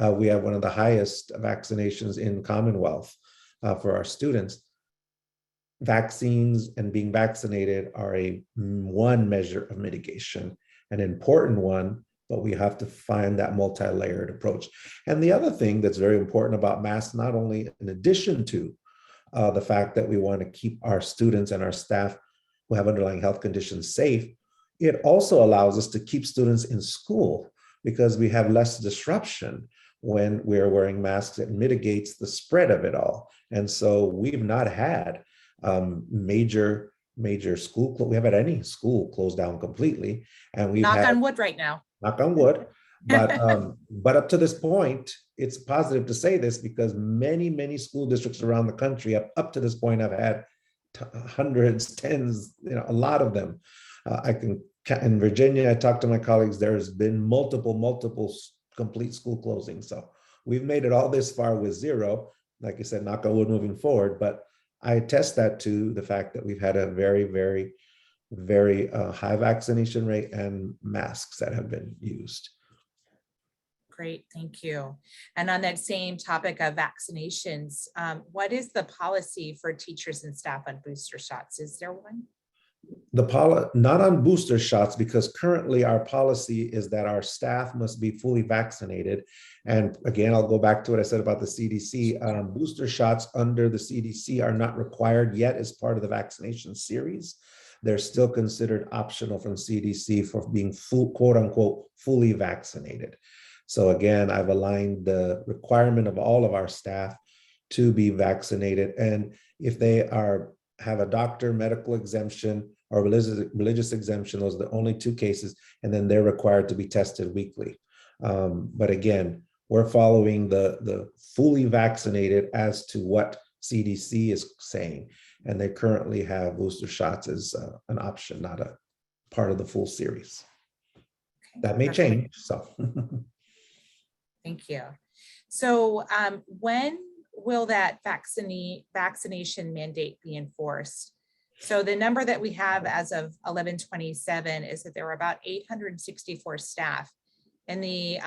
We have one of the highest vaccinations in Commonwealth for our students. Vaccines and being vaccinated are one measure of mitigation, an important one, but we have to find that multi-layered approach. And the other thing that's very important about masks, not only in addition to the fact that we want to keep our students and our staff who have underlying health conditions safe, it also allows us to keep students in school because we have less disruption when we're wearing masks. It mitigates the spread of it all. And so we've not had major school, we haven't had any school closed down completely. And we've Knock had, on wood right now. knock on wood, but up to this point, it's positive to say this because many school districts around the country up to this point have had hundreds, tens, a lot of them. In Virginia, I talked to my colleagues, there's been multiple complete school closings. So we've made it all this far with zero, like I said, knock on wood moving forward. But I attest that to the fact that we've had a very high vaccination rate and masks that have been used. Great, thank you. And on that same topic of vaccinations, what is the policy for teachers and staff on booster shots? Is there one? Not on booster shots, because currently our policy is that our staff must be fully vaccinated. And again, I'll go back to what I said about the CDC. Booster shots under the CDC are not required yet as part of the vaccination series. They're still considered optional from CDC for being quote unquote, fully vaccinated. So again, I've aligned the requirement of all of our staff to be vaccinated. And if they have a doctor, medical exemption, or religious exemption, those are the only two cases, and then they're required to be tested weekly. But again, we're following the fully vaccinated as to what CDC is saying, and they currently have booster shots as an option, not a part of the full series. Okay, that may perfect. change, so. Thank you. So when will that vaccination mandate be enforced? So the number that we have as of 11/27 is that there were about 864 staff in the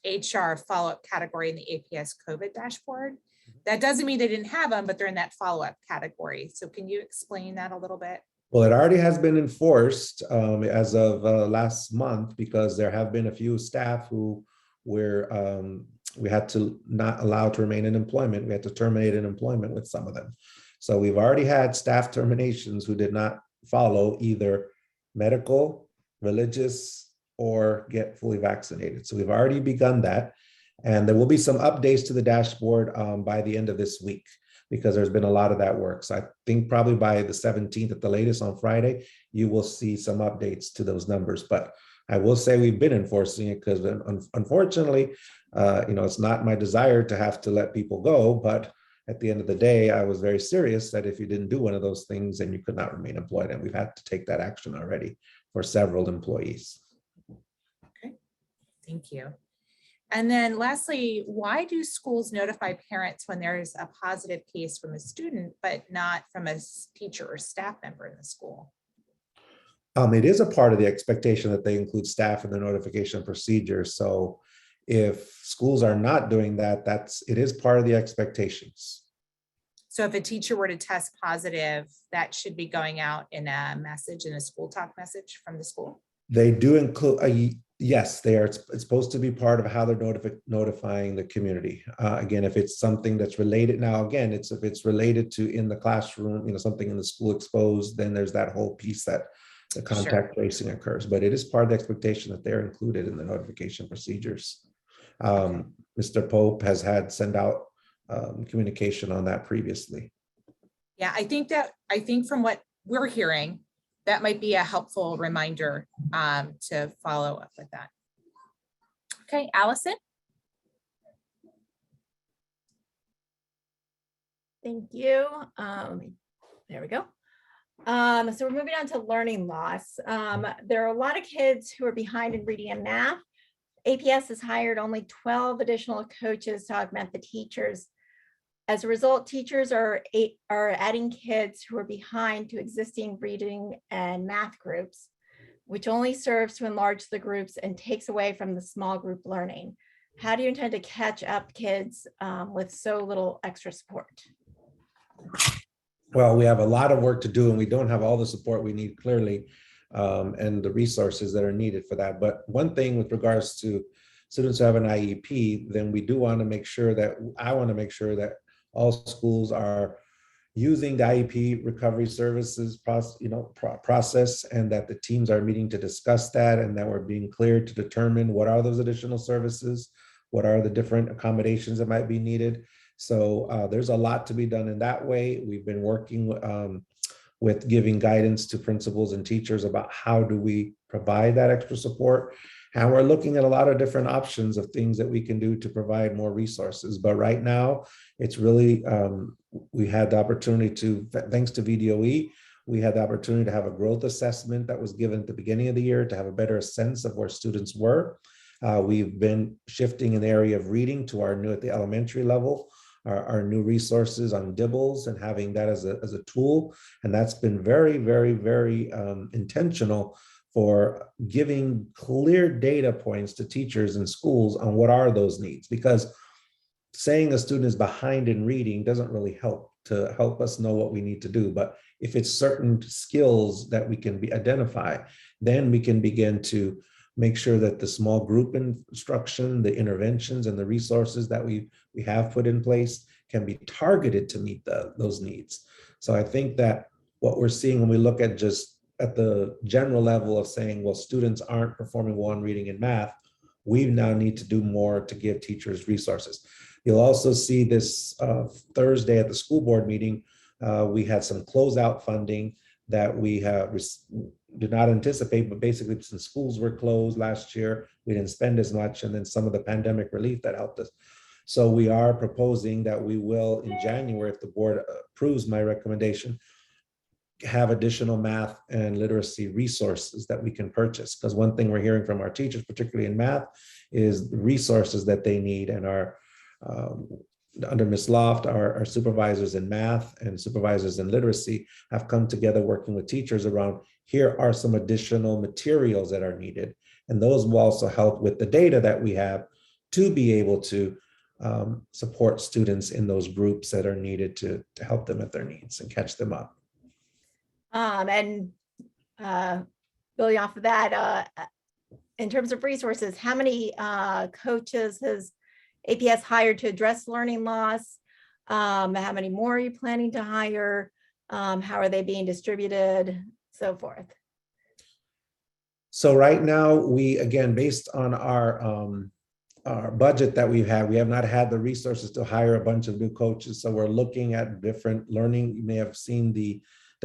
HR follow-up category in the APS COVID dashboard. That doesn't mean they didn't have them, but they're in that follow-up category. So can you explain that a little bit? Well, it already has been enforced as of last month, because there have been a few staff who we had to not allow to remain in employment. We had to terminate in employment with some of them. So we've already had staff terminations who did not follow either medical, religious, or get fully vaccinated. So we've already begun that. And there will be some updates to the dashboard by the end of this week, because there's been a lot of that work. So I think probably by the 17th at the latest on Friday, you will see some updates to those numbers. But I will say we've been enforcing it because unfortunately, it's not my desire to have to let people go, but at the end of the day, I was very serious that if you didn't do one of those things, then you could not remain employed. And we've had to take that action already for several employees. Okay, thank you. And then lastly, why do schools notify parents when there is a positive case from a student, but not from a teacher or staff member in the school? It is a part of the expectation that they include staff in the notification procedure. So if schools are not doing that, it is part of the expectations. So if a teacher were to test positive, that should be going out in a message, in a school talk message from the school? They do include, Yes, they are. It's supposed to be part of how they're notifying the community. Again, if it's something that's related, now again, if it's related to in the classroom, something in the school exposed, then there's that whole piece that the contact tracing occurs. But it is part of the expectation that they're included in the notification procedures. Mr. Pope has had send out communication on that previously. Yeah, I think from what we're hearing, that might be a helpful reminder to follow up with that. Okay, Allison? Thank you. There we go. So we're moving on to learning loss. There are a lot of kids who are behind in reading and math. APS has hired only 12 additional coaches to augment the teachers. As a result, teachers are adding kids who are behind to existing reading and math groups, which only serves to enlarge the groups and takes away from the small group learning. How do you intend to catch up kids with so little extra support? Well, we have a lot of work to do and we don't have all the support we need clearly and the resources that are needed for that. But one thing with regards to students who have an IEP, then we do want to make sure that, I want to make sure that all schools are using the IEP recovery services process, and that the teams are meeting to discuss that, and that we're being clear to determine what are those additional services, what are the different accommodations that might be needed. So there's a lot to be done in that way. We've been working with giving guidance to principals and teachers about how do we provide that extra support. And we're looking at a lot of different options of things that we can do to provide more resources. But right now, it's really, we had the opportunity to, thanks to VDOE, we had the opportunity to have a growth assessment that was given at the beginning of the year to have a better sense of where students were. We've been shifting in the area of reading to our new, at the elementary level, our new resources on Dibbles and having that as a tool. And that's been very, very, very intentional for giving clear data points to teachers and schools on what are those needs, because saying a student is behind in reading doesn't really help us know what we need to do. But if it's certain skills that we can identify, then we can begin to make sure that the small group instruction, the interventions and the resources that we have put in place can be targeted to meet those needs. So I think that what we're seeing when we look at just at the general level of saying, well, students aren't performing well in reading and math, we now need to do more to give teachers resources. You'll also see this Thursday at the school board meeting, we had some closeout funding that we did not anticipate, but basically since schools were closed last year, we didn't spend as much, and then some of the pandemic relief that helped us. So we are proposing that we will, in January, if the board approves my recommendation, have additional math and literacy resources that we can purchase. Because one thing we're hearing from our teachers, particularly in math, is the resources that they need. And our under Ms. Loft, our supervisors in math and supervisors in literacy have come together working with teachers around, here are some additional materials that are needed. And those will also help with the data that we have to be able to support students in those groups that are needed to help them with their needs and catch them up. And building off of that, in terms of resources, how many coaches has APS hired to address learning loss? How many more are you planning to hire? How are they being distributed? So forth. So right now, we, again, based on our budget that we have not had the resources to hire a bunch of new coaches. So we're looking at different learning. You may have seen the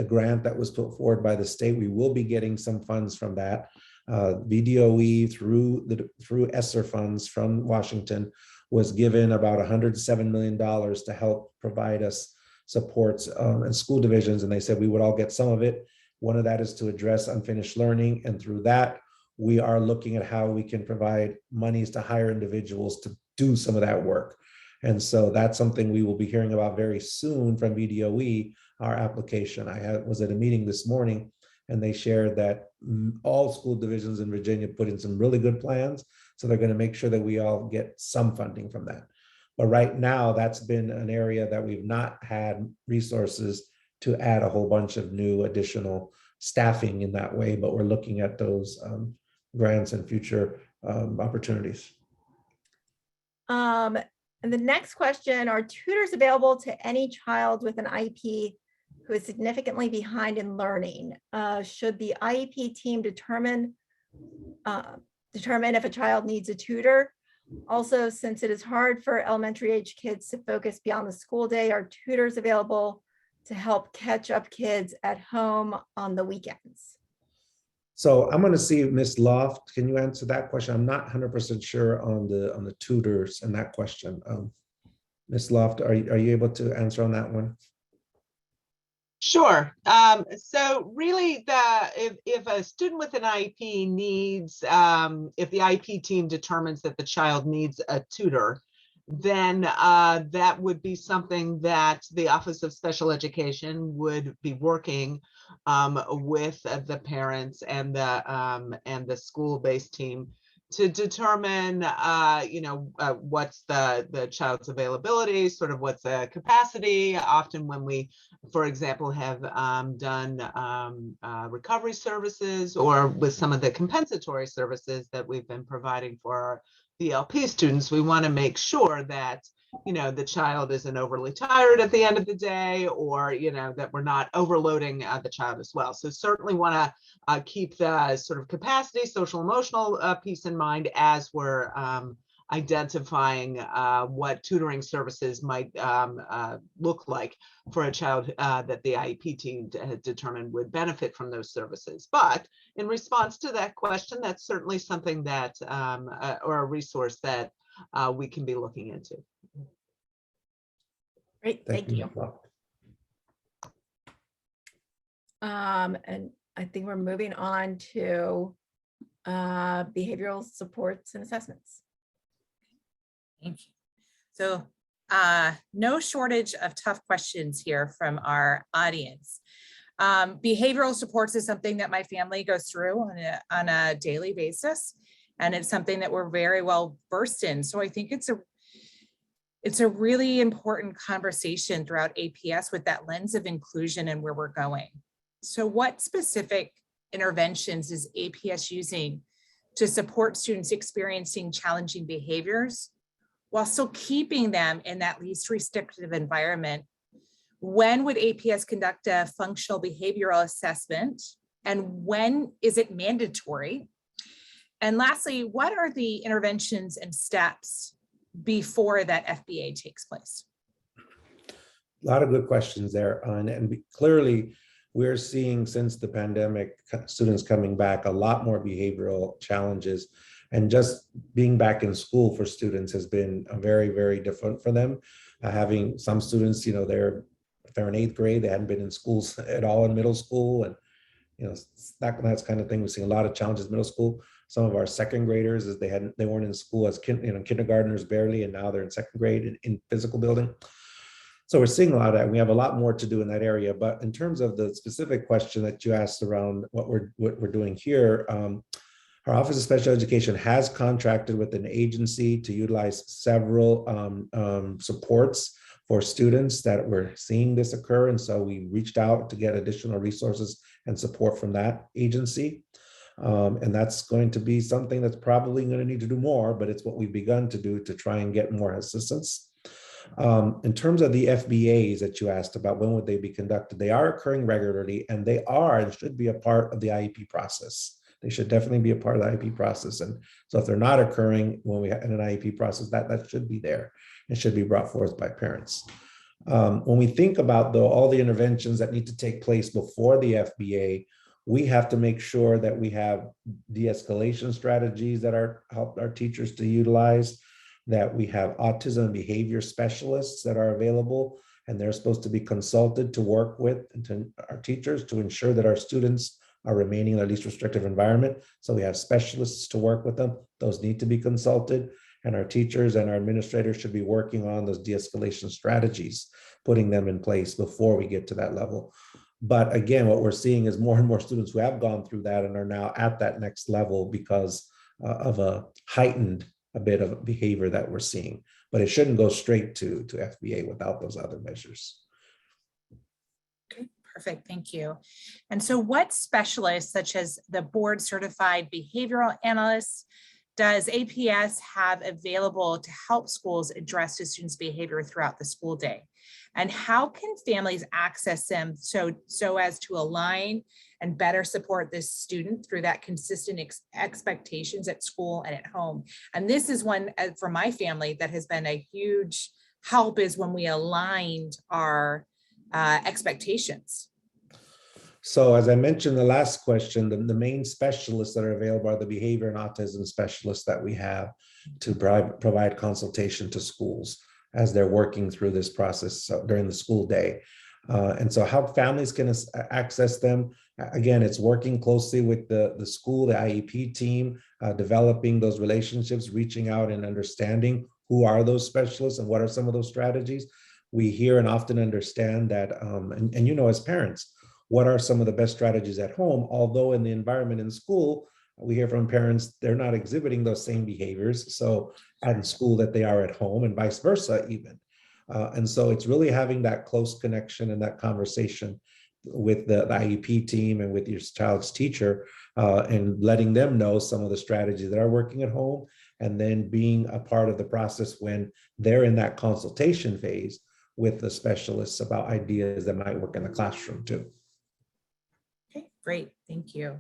grant that was put forward by the state. We will be getting some funds from that. VDOE through ESSER funds from Washington was given about $107 million to help provide us supports and school divisions. And they said we would all get some of it. One of that is to address unfinished learning. And through that, we are looking at how we can provide monies to hire individuals to do some of that work. And so that's something we will be hearing about very soon from VDOE, our application. I was at a meeting this morning and they shared that all school divisions in Virginia put in some really good plans. So they're going to make sure that we all get some funding from that. But right now, that's been an area that we've not had resources to add a whole bunch of new additional staffing in that way. But we're looking at those grants and future opportunities. And the next question, are tutors available to any child with an IEP who is significantly behind in learning? Should the IEP team determine if a child needs a tutor? Also, since it is hard for elementary age kids to focus beyond the school day, are tutors available to help catch up kids at home on the weekends? So I'm going to see Ms. Loft. Can you answer that question? I'm not 100% sure on the tutors and that question. Ms. Loft, are you able to answer on that one? Sure. So really, if a student with an IEP needs, if the IEP team determines that the child needs a tutor, then that would be something that the Office of Special Education would be working with the parents and the school-based team to determine, what's the child's availability, sort of what's the capacity. Often when we, for example, have done recovery services, or with some of the compensatory services that we've been providing for our DLP students, we want to make sure that, the child isn't overly tired at the end of the day, or, that we're not overloading the child as well. So certainly want to keep the sort of capacity, social emotional piece in mind as we're identifying what tutoring services might look like for a child that the IEP team had determined would benefit from those services. But in response to that question, that's certainly something that, or a resource that we can be looking into. Great, thank you. Ms. Loft. And I think we're moving on to behavioral supports and assessments. Thank you. So no shortage of tough questions here from our audience. Behavioral supports is something that my family goes through on a daily basis, and it's something that we're very well versed in. So I think it's a really important conversation throughout APS with that lens of inclusion and where we're going. So what specific interventions is APS using to support students experiencing challenging behaviors while still keeping them in that least restrictive environment? When would APS conduct a functional behavioral assessment, and when is it mandatory? And lastly, what are the interventions and steps before that FBA takes place? A lot of good questions there. And clearly, we're seeing since the pandemic, students coming back, a lot more behavioral challenges. And just being back in school for students has been very, very different for them. Having some students, they're in 8th grade, they hadn't been in schools at all in middle school. And, that's kind of thing. We're seeing a lot of challenges in middle school. Some of our second graders, as they weren't in school as kindergartners barely, and now they're in second grade in physical building. So we're seeing a lot of that. We have a lot more to do in that area. But in terms of the specific question that you asked around what we're doing here, our Office of Special Education has contracted with an agency to utilize several supports for students that we're seeing this occur. And so we reached out to get additional resources and support from that agency. And that's going to be something that's probably going to need to do more, but it's what we've begun to do to try and get more assistance. In terms of the FBAs that you asked about, when would they be conducted? They are occurring regularly, and they are and should be a part of the IEP process. They should definitely be a part of the IEP process. And so if they're not occurring when we have in an IEP process, that should be there. It should be brought forth by parents. When we think about all the interventions that need to take place before the FBA, we have to make sure that we have de-escalation strategies that help our teachers to utilize, that we have autism and behavior specialists that are available, and they're supposed to be consulted to work with our teachers to ensure that our students are remaining in a least restrictive environment. So we have specialists to work with them. Those need to be consulted, and our teachers and our administrators should be working on those de-escalation strategies, putting them in place before we get to that level. But again, what we're seeing is more and more students who have gone through that and are now at that next level because of a heightened bit of behavior that we're seeing. But it shouldn't go straight to FBA without those other measures. Okay, Perfect, thank you. And so what specialists, such as the board certified behavioral analysts, does APS have available to help schools address the students' behavior throughout the school day? And how can families access them so as to align and better support this student through that consistent expectations at school and at home? And this is one for my family that has been a huge help, is when we aligned our expectations. So as I mentioned, the last question, the main specialists that are available are the behavior and autism specialists that we have to provide consultation to schools as they're working through this process during the school day. And so how families can access them, again, it's working closely with the school, the IEP team, developing those relationships, reaching out and understanding who are those specialists and what are some of those strategies. We hear and often understand that, and you know, as parents, what are some of the best strategies at home? Although in the environment in school, we hear from parents, they're not exhibiting those same behaviors. So at school that they are at home, and vice versa even. And so it's really having that close connection and that conversation with the IEP team and with your child's teacher, and letting them know some of the strategies that are working at home, and then being a part of the process when they're in that consultation phase with the specialists about ideas that might work in the classroom too. Okay, great, thank you.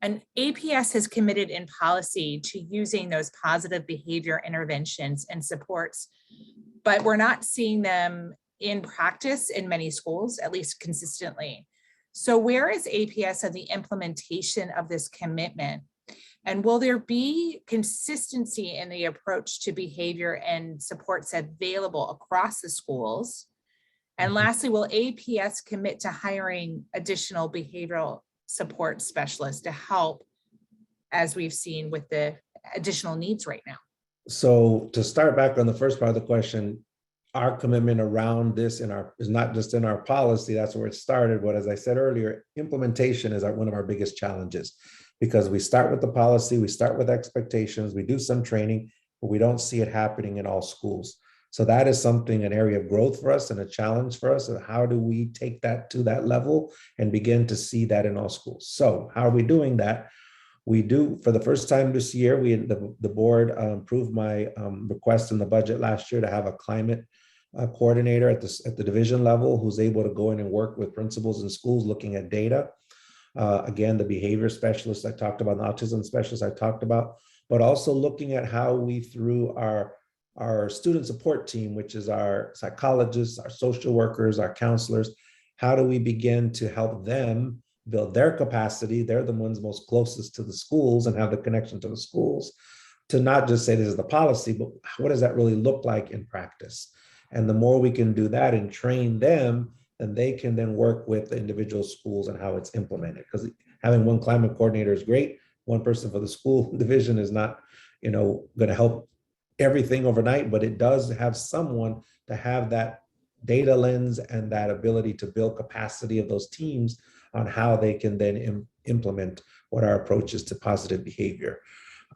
And APS has committed in policy to using those positive behavior interventions and supports, but we're not seeing them in practice in many schools, at least consistently. So where is APS on the implementation of this commitment? And will there be consistency in the approach to behavior and supports available across the schools? And lastly, will APS commit to hiring additional behavioral support specialists to help, as we've seen with the additional needs right now? So to start back on the first part of the question, our commitment around this is not just in our policy, that's where it started. But as I said earlier, implementation is one of our biggest challenges, because we start with the policy, we start with expectations, we do some training, but we don't see it happening in all schools. So that is something, an area of growth for us and a challenge for us. And how do we take that to that level and begin to see that in all schools? So how are we doing that? We do, for the first time this year, the board approved my request in the budget last year to have a climate coordinator at the division level who's able to go in and work with principals in schools looking at data. Again, the behavior specialists I talked about, the autism specialists I talked about, but also looking at how we, through our student support team, which is our psychologists, our social workers, our counselors, how do we begin to help them build their capacity? They're the ones most closest to the schools and have the connection to the schools, to not just say this is the policy, but what does that really look like in practice? And the more we can do that and train them, then they can then work with the individual schools and how it's implemented. Because having one climate coordinator is great. One person for the school division is not, going to help everything overnight, but it does have someone to have that data lens and that ability to build capacity of those teams on how they can then implement what our approach is to positive behavior.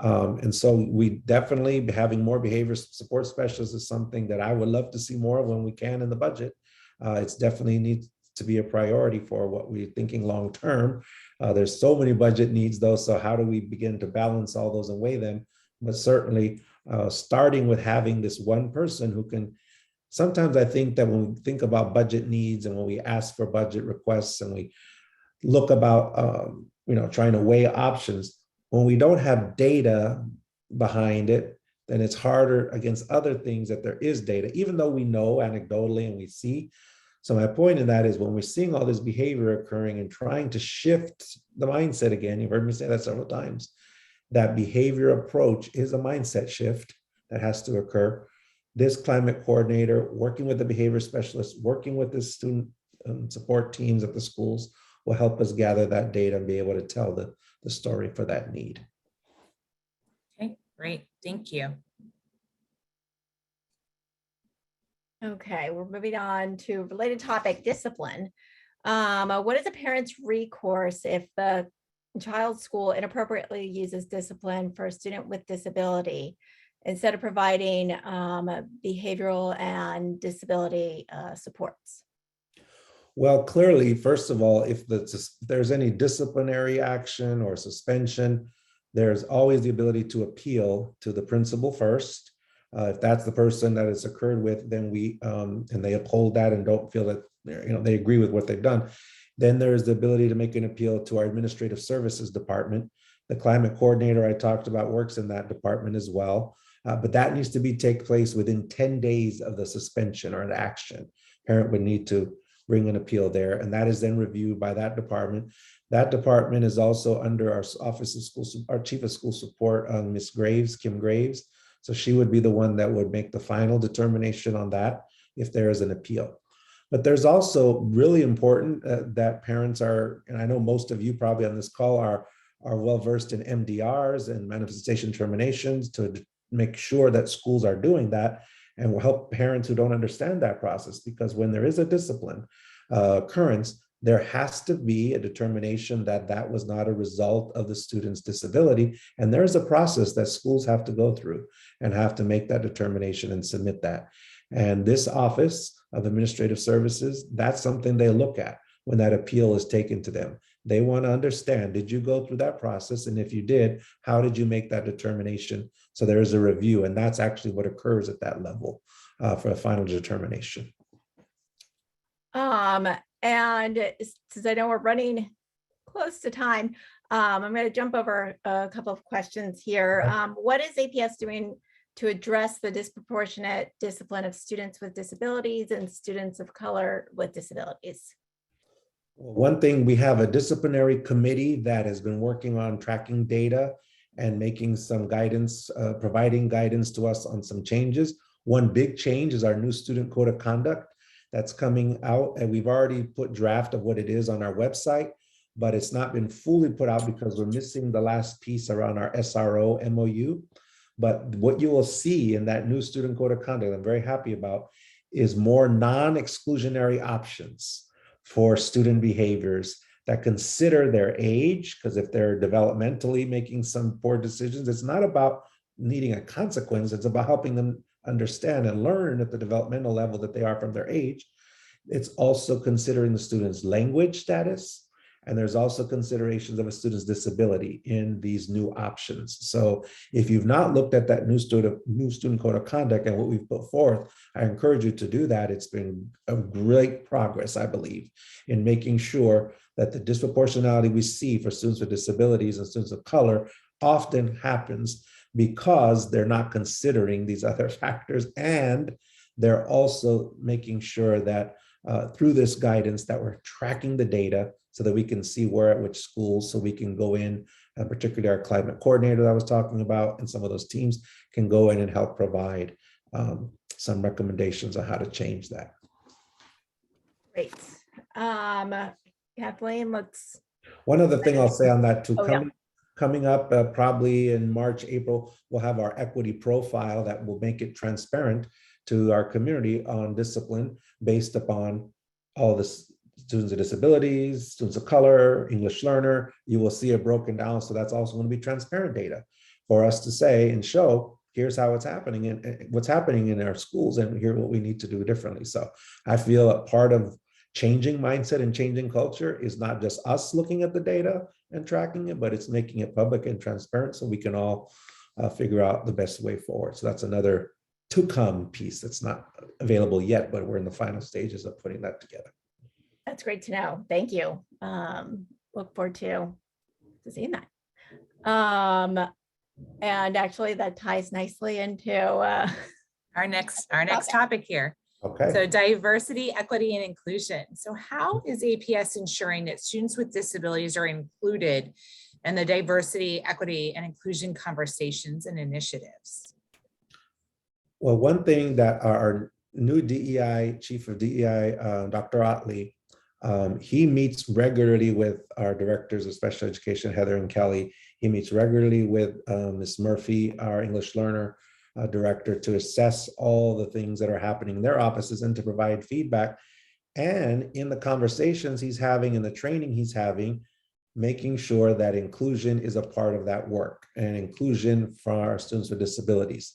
And so we definitely, having more behavior support specialists is something that I would love to see more of when we can in the budget. It's definitely needs to be a priority for what we're thinking long term. There's so many budget needs though, so how do we begin to balance all those and weigh them? But certainly starting with having this one person who can, sometimes I think that when we think about budget needs and when we ask for budget requests and we look about, trying to weigh options, when we don't have data behind it, then it's harder against other things that there is data, even though we know anecdotally and we see. So my point in that is when we're seeing all this behavior occurring and trying to shift the mindset again, you've heard me say that several times, that behavior approach is a mindset shift that has to occur. This climate coordinator, working with the behavior specialist, working with the student support teams at the schools, will help us gather that data and be able to tell the story for that need. Okay, great, thank you. Okay, we're moving on to a related topic, discipline. What is a parent's recourse if the child's school inappropriately uses discipline for a student with disability instead of providing behavioral and disability supports? Well, clearly, first of all, if there's any disciplinary action or suspension, there's always the ability to appeal to the principal first. If that's the person that it's occurred with, then and they uphold that and don't feel that they agree with what they've done, then there's the ability to make an appeal to our administrative services department. The climate coordinator I talked about works in that department as well, but that needs to take place within 10 days of the suspension or an action. Parent would need to bring an appeal there, and that is then reviewed by that department. That department is also under our Office of School, our Chief of School Support, Ms. Graves, Kim Graves. So she would be the one that would make the final determination on that if there is an appeal. But there's also really important that parents are, and I know most of you probably on this call are well-versed in MDRs and manifestation terminations to make sure that schools are doing that, and will help parents who don't understand that process, because when there is a discipline occurrence, there has to be a determination that that was not a result of the student's disability. And there's a process that schools have to go through and have to make that determination and submit that. And this Office of Administrative Services, that's something they look at when that appeal is taken to them. They want to understand, did you go through that process? And if you did, how did you make that determination? So there is a review, and that's actually what occurs at that level for a final determination. And since I know we're running close to time, I'm going to jump over a couple of questions here. What is APS doing to address the disproportionate discipline of students with disabilities and students of color with disabilities? One thing, we have a disciplinary committee that has been working on tracking data and making some guidance, providing guidance to us on some changes. One big change is our new student code of conduct that's coming out, and we've already put draft of what it is on our website, but it's not been fully put out because we're missing the last piece around our SRO MOU. But what you will see in that new student code of conduct, I'm very happy about, is more non-exclusionary options for student behaviors that consider their age, because if they're developmentally making some poor decisions, it's not about needing a consequence, it's about helping them understand and learn at the developmental level that they are from their age. It's also considering the student's language status, and there's also considerations of a student's disability in these new options. So if you've not looked at that new student code of conduct and what we've put forth, I encourage you to do that. It's been a great progress, I believe, in making sure that the disproportionality we see for students with disabilities and students of color often happens because they're not considering these other factors, and they're also making sure that through this guidance that we're tracking the data so that we can see where at which schools, so we can go in, particularly our climate coordinator that I was talking about, and some of those teams can go in and help provide some recommendations on how to change that. Great. Kathleen, let's. One other thing I'll say on that too, Oh, yeah. coming up probably in March, April, we'll have our equity profile that will make it transparent to our community on discipline based upon all the students with disabilities, students of color, English learner. You will see it broken down. So that's also going to be transparent data for us to say and show, here's how it's happening and what's happening in our schools, and here's what we need to do differently. So I feel a part of changing mindset and changing culture is not just us looking at the data and tracking it, but it's making it public and transparent so we can all figure out the best way forward. So that's another to come piece that's not available yet, but we're in the final stages of putting that together. That's great to know. Thank you. Look forward to seeing that. And actually that ties nicely into our next topic here. Okay. So diversity, equity, and inclusion. So how is APS ensuring that students with disabilities are included in the diversity, equity, and inclusion conversations and initiatives? Well, one thing that our new DEI, Chief of DEI, Dr. Otley, he meets regularly with our directors of special education, Heather and Kelly. He meets regularly with Ms. Murphy, our English learner director, to assess all the things that are happening in their offices and to provide feedback. And in the conversations he's having, in the training he's having, making sure that inclusion is a part of that work, and inclusion for our students with disabilities.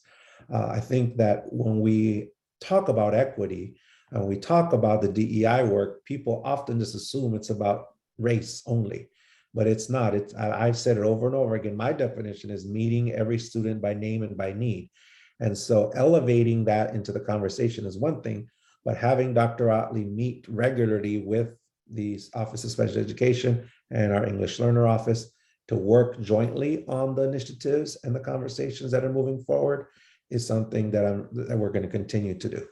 I think that when we talk about equity, And when we talk about the DEI work, people often just assume it's about race only, but it's not. I've said it over and over again. My definition is meeting every student by name and by need. And so elevating that into the conversation is one thing, but having Dr. Otley meet regularly with the Office of Special Education and our English Learner Office to work jointly on the initiatives and the conversations that are moving forward is something that we're going to continue to do.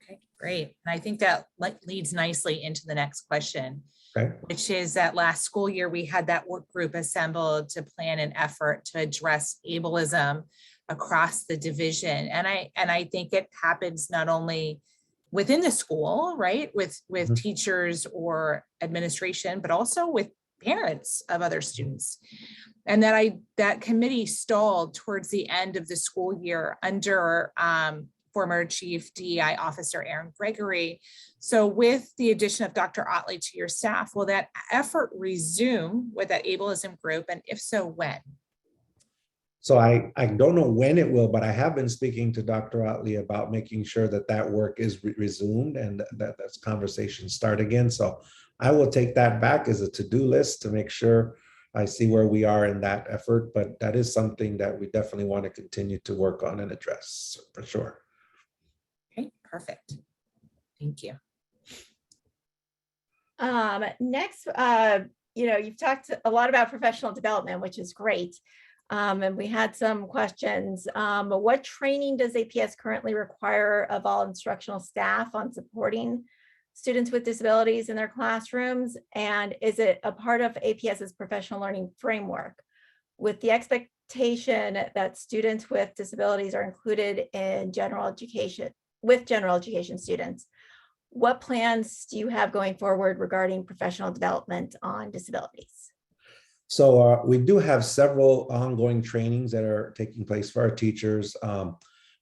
Okay, great. And I think that leads nicely into the next question, Okay. which is that last school year, we had that work group assembled to plan an effort to address ableism across the division. And I think it happens not only within the school, right, with teachers or administration, but also with parents of other students. And that committee stalled towards the end of the school year under former Chief DEI Officer Aaron Gregory. So with the addition of Dr. Otley to your staff, will that effort resume with that ableism group? And if so, when? So I don't know when it will, but I have been speaking to Dr. Otley about making sure that work is resumed and that's conversations start again. So I will take that back as a to-do list to make sure I see where we are in that effort, but that is something that we definitely want to continue to work on and address for sure. Okay, perfect. Thank you. Next, you've talked a lot about professional development, which is great. And we had some questions. What training does APS currently require of all instructional staff on supporting students with disabilities in their classrooms? And is it a part of APS's professional learning framework with the expectation that students with disabilities are included in general education students? What plans do you have going forward regarding professional development on disabilities? So we do have several ongoing trainings that are taking place for our teachers,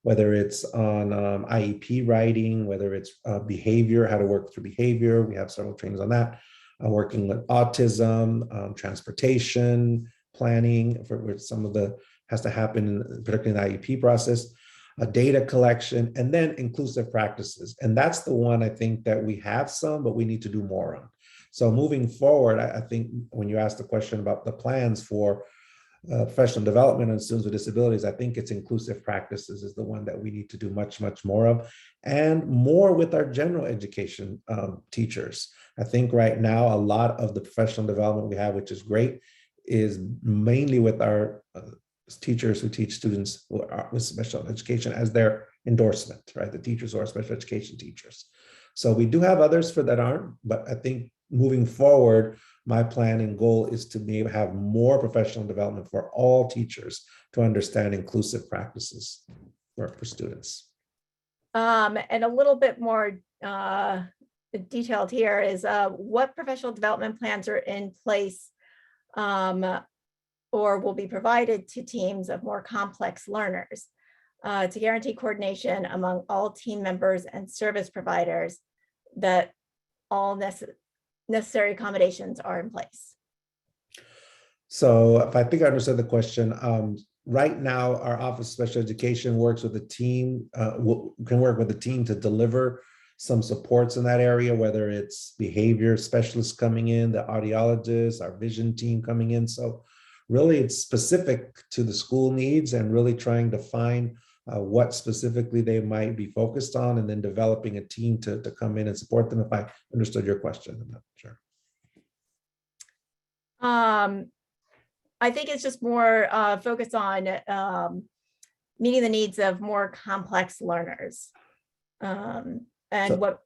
whether it's on IEP writing, whether it's behavior, how to work through behavior. We have several trainings on that. Working with autism, transportation, planning, for which some of the has to happen, particularly in the IEP process, data collection, and then inclusive practices. And that's the one I think that we have some, but we need to do more on. So moving forward, I think when you ask the question about the plans for professional development on students with disabilities, I think it's inclusive practices is the one that we need to do much, much more of, and more with our general education teachers. I think right now, a lot of the professional development we have, which is great, is mainly with our teachers who teach students with special education as their endorsement, right? The teachers who are special education teachers. So we do have others for that aren't, but I think moving forward, my plan and goal is to maybe have more professional development for all teachers to understand inclusive practices for students. And a little bit more detailed here is what professional development plans are in place or will be provided to teams of more complex learners to guarantee coordination among all team members and service providers that all necessary accommodations are in place. So if I think I understood the question, right now our Office of Special Education works with a team, can work with a team to deliver some supports in that area, whether it's behavior specialists coming in, the audiologists, our vision team coming in. So really it's specific to the school needs and really trying to find what specifically they might be focused on, and then developing a team to come in and support them. If I understood your question, I'm not sure. I think it's just more focused on meeting the needs of more complex learners. And So- what,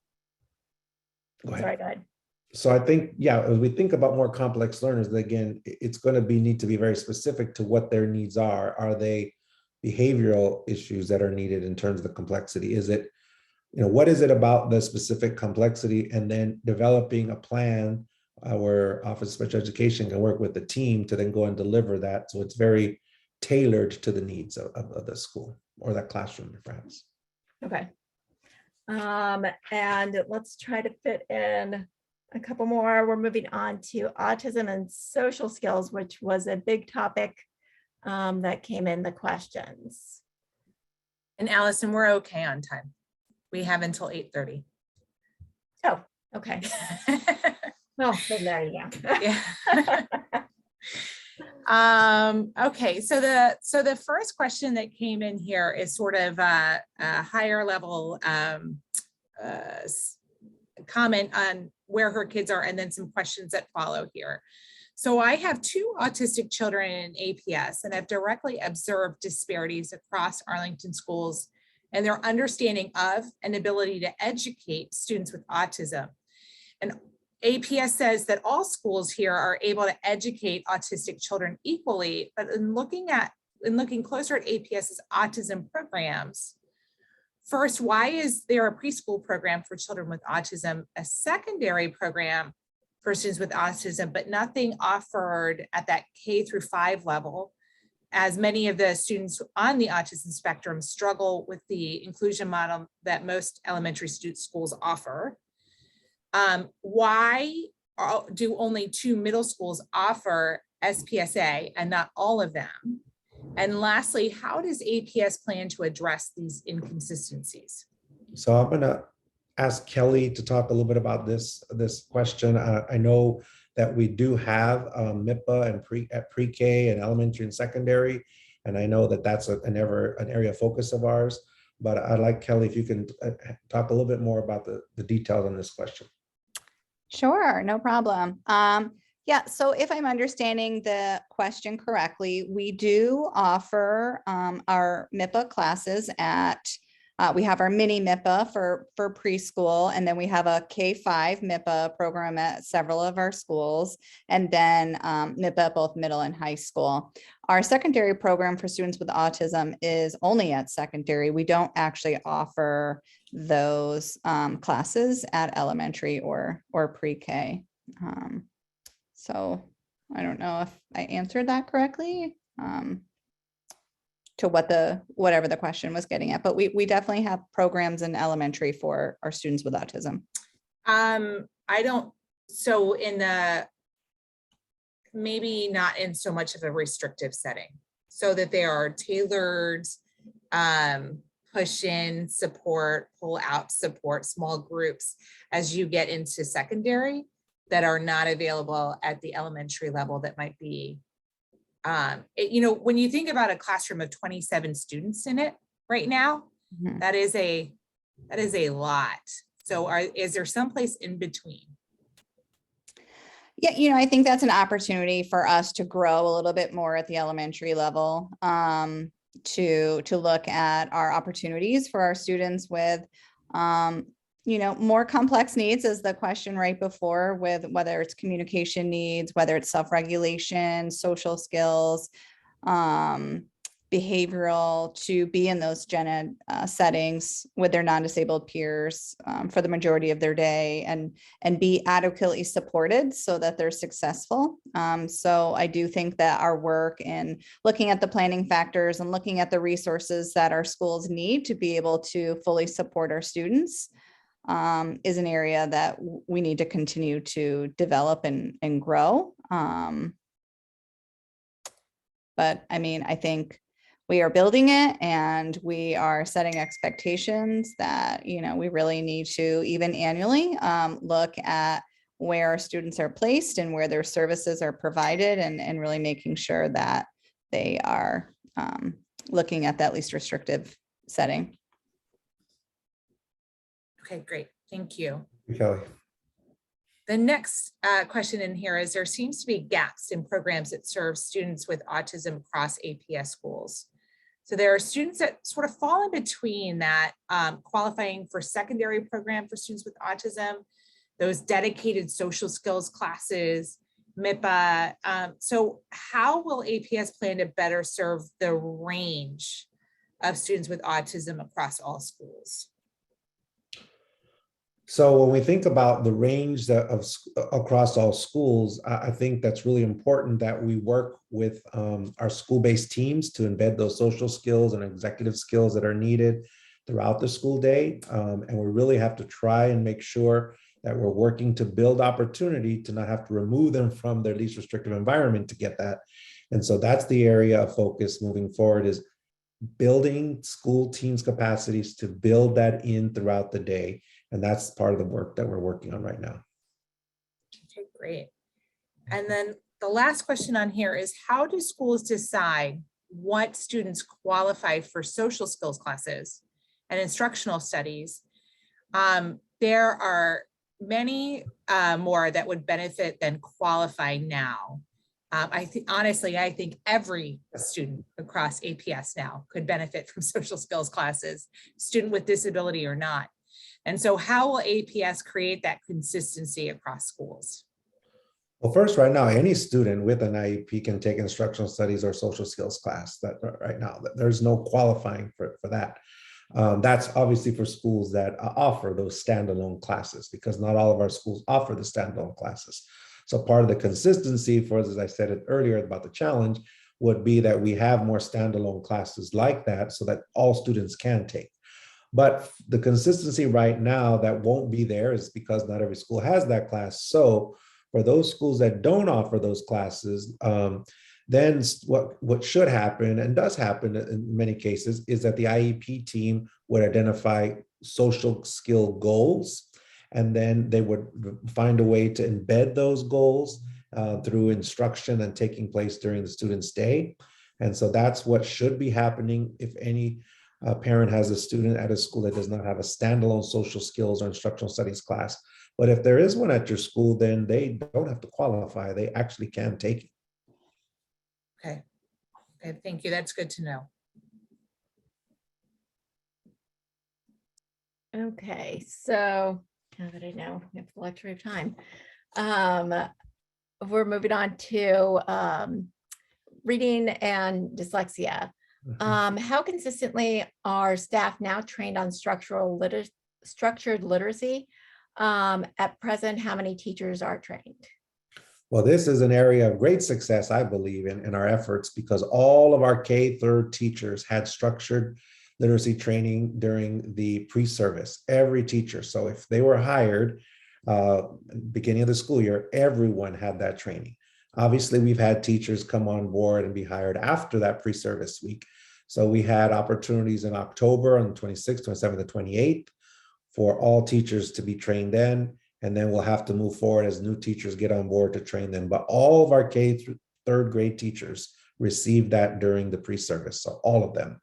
Go ahead. sorry, go ahead. So I think, yeah, as we think about more complex learners, again, it's going to need to be very specific to what their needs are. Are they behavioral issues that are needed in terms of the complexity? Is it, what is it about the specific complexity? And then developing a plan where Office of Special Education can work with the team to then go and deliver that. So it's very tailored to the needs of the school or that classroom, perhaps. Okay. And let's try to fit in a couple more. We're moving on to autism and social skills, which was a big topic that came in the questions. And Allison, we're okay on time. We have until 8:30. Oh, okay. Well, then there you go. Yeah. Okay, so the first question that came in here is sort of a higher level comment on where her kids are, and then some questions that follow here. So I have 2 autistic children in APS and have directly observed disparities across Arlington schools and their understanding of and ability to educate students with autism. And APS says that all schools here are able to educate autistic children equally, but in looking closer at APS's autism programs, first, why is there a preschool program for children with autism, a secondary program for students with autism, but nothing offered at that K-5 level, as many of the students on the autism spectrum struggle with the inclusion model that most elementary schools offer? Why do only 2 middle schools offer SPSA and not all of them? And lastly, how does APS plan to address these inconsistencies? So I'm going to ask Kelly to talk a little bit about this question. I know that we do have MIPA and at pre-K and elementary and secondary, and I know that that's an area of focus of ours. But I'd like Kelly, if you can talk a little bit more about the details on this question. Sure, no problem. Yeah, so if I'm understanding the question correctly, we do offer our MIPA classes at, we have our mini MIPA for preschool, and then we have a K-5 MIPA program at several of our schools, and then MIPA at both middle and high school. Our secondary program for students with autism is only at secondary. We don't actually offer those classes at elementary or pre-K. So I don't know if I answered that correctly to whatever the question was getting at, but we definitely have programs in elementary for our students with autism. So in the, maybe not in so much of a restrictive setting, so that they are tailored, push in support, pull out support, small groups as you get into secondary that are not available at the elementary level. That might be, when you think about a classroom of 27 students in it right now, that is a lot. So is there someplace in between? Yeah, I think that's an opportunity for us to grow a little bit more at the elementary level, to look at our opportunities for our students with, more complex needs, as the question right before, with whether it's communication needs, whether it's self-regulation, social skills, behavioral, to be in those gen ed settings with their non-disabled peers for the majority of their day, and be adequately supported so that they're successful. So I do think that our work in looking at the planning factors and looking at the resources that our schools need to be able to fully support our students is an area that we need to continue to develop and grow. But I mean, I think we are building it, and we are setting expectations that, we really need to, even annually, look at where our students are placed and where their services are provided, and really making sure that they are looking at that least restrictive setting. Okay, great. Thank you. Kelly. The next question in here is, there seems to be gaps in programs that serve students with autism across APS schools. So there are students that sort of fall in between that, qualifying for secondary program for students with autism, those dedicated social skills classes, MIPA. So how will APS plan to better serve the range of students with autism across all schools? So when we think about the range across all schools, I think that's really important that we work with our school-based teams to embed those social skills and executive skills that are needed throughout the school day. And we really have to try and make sure that we're working to build opportunity to not have to remove them from their least restrictive environment to get that. And so that's the area of focus moving forward, is building school teams' capacities to build that in throughout the day. And that's part of the work that we're working on right now. Okay, great. And then the last question on here is, how do schools decide what students qualify for social skills classes and instructional studies? There are many more that would benefit than qualify now. I think, honestly, I think every student across APS now could benefit from social skills classes, student with disability or not. And so how will APS create that consistency across schools? Well, first, right now, any student with an IEP can take instructional studies or social skills class. That right now, there's no qualifying for that. That's obviously for schools that offer those standalone classes, because not all of our schools offer the standalone classes. So part of the consistency for, as I said it earlier about the challenge, would be that we have more standalone classes like that so that all students can take. But the consistency right now that won't be there is because not every school has that class. So for those schools that don't offer those classes, then what should happen, and does happen in many cases, is that the IEP team would identify social skill goals, and then they would find a way to embed those goals through instruction and taking place during the student's day. And so that's what should be happening if any parent has a student at a school that does not have a standalone social skills or instructional studies class. But if there is one at your school, then they don't have to qualify. They actually can take it. Okay. Okay, thank you. That's good to know. Okay, so now that I know we have the luxury of time, we're moving on to reading and dyslexia. How consistently are staff now trained on structured literacy? At present, how many teachers are trained? Well, this is an area of great success, I believe, in our efforts, because all of our K-3 teachers had structured literacy training during the pre-service, every teacher. So if they were hired beginning of the school year, everyone had that training. Obviously, we've had teachers come on board and be hired after that pre-service week. So we had opportunities in October on the 26th, 27th, and 28th for all teachers to be trained then. And then we'll have to move forward as new teachers get on board to train them. But all of our K through third grade teachers received that during the pre-service, so all of them.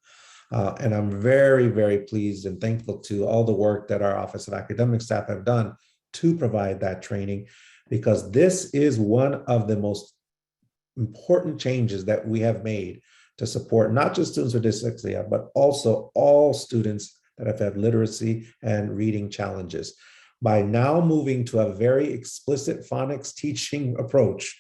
And I'm very, very pleased and thankful to all the work that our Office of Academic Staff have done to provide that training, because this is one of the most important changes that we have made to support not just students with dyslexia, but also all students that have had literacy and reading challenges. By now moving to a very explicit phonics teaching approach,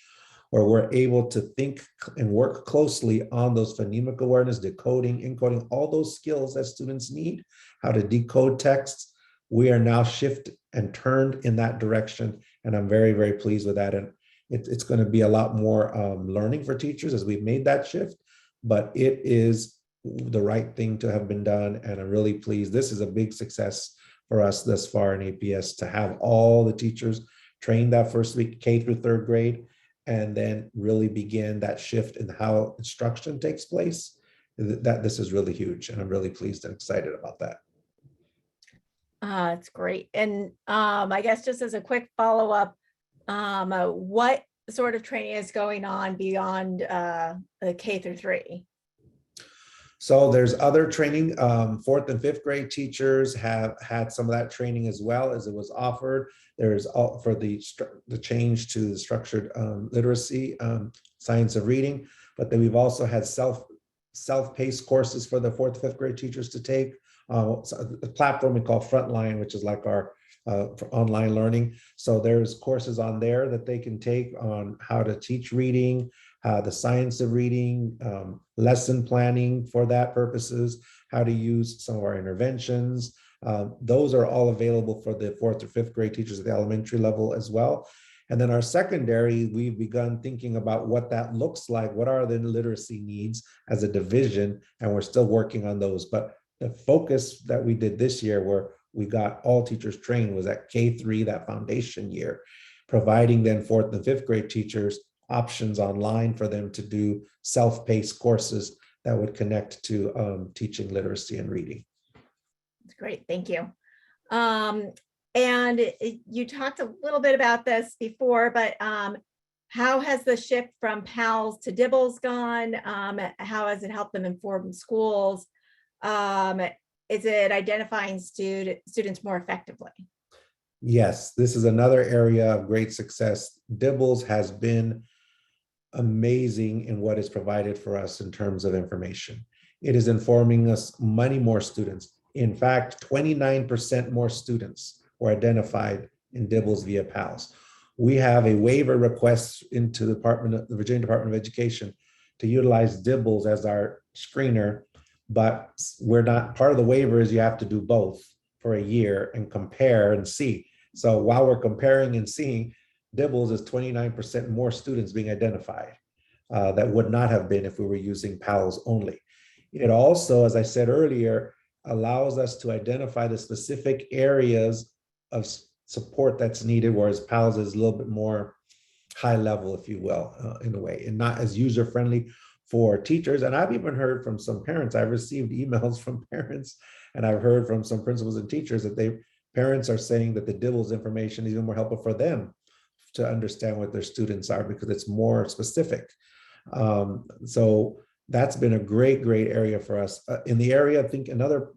where we're able to think and work closely on those phonemic awareness, decoding, encoding, all those skills that students need, how to decode texts, we are now shifted and turned in that direction. And I'm very, very pleased with that. And it's going to be a lot more learning for teachers as we've made that shift, but it is the right thing to have been done. And I'm really pleased. This is a big success for us thus far in APS to have all the teachers trained that first week, K through third grade, and then really begin that shift in how instruction takes place. That this is really huge, and I'm really pleased and excited about that. It's great. And I guess just as a quick follow-up, what sort of training is going on beyond the K through 3? So there's other training. 4th and 5th grade teachers have had some of that training as well, as it was offered. There's all for the change to the structured literacy, science of reading, but then we've also had self-paced courses for the 4th, 5th grade teachers to take. A platform we call Frontline, which is like our for online learning. So there's courses on there that they can take on how to teach reading, the science of reading, lesson planning for that purposes, how to use some of our interventions. Those are all available for the 4th or 5th grade teachers at the elementary level as well. And then our secondary, we've begun thinking about what that looks like. What are the literacy needs as a division? And we're still working on those. But the focus that we did this year, where we got all teachers trained, was at K3, that foundation year, providing then 4th and 5th grade teachers options online for them to do self-paced courses that would connect to teaching literacy and reading. Great, thank you. And you talked a little bit about this before, but how has the shift from PALS to Dibbles gone? How has it helped them inform schools? Is it identifying students more effectively? Yes, this is another area of great success. Dibbles has been amazing in what is provided for us in terms of information. It is informing us many more students. In fact, 29% more students were identified in Dibbles via PALS. We have a waiver request into the Virginia Department of Education to utilize Dibbles as our screener, but we're not, part of the waiver is you have to do both for a year and compare and see. So while we're comparing and seeing, Dibbles is 29% more students being identified that would not have been if we were using PALS only. It also, as I said earlier, allows us to identify the specific areas of support that's needed, whereas PALS is a little bit more high level, if you will, in a way, and not as user-friendly for teachers. And I've even heard from some parents, I've received emails from parents, and I've heard from some principals and teachers that parents are saying that the Dibbles information is even more helpful for them to understand what their students are because it's more specific. So that's been a great area for us. In the area, I think another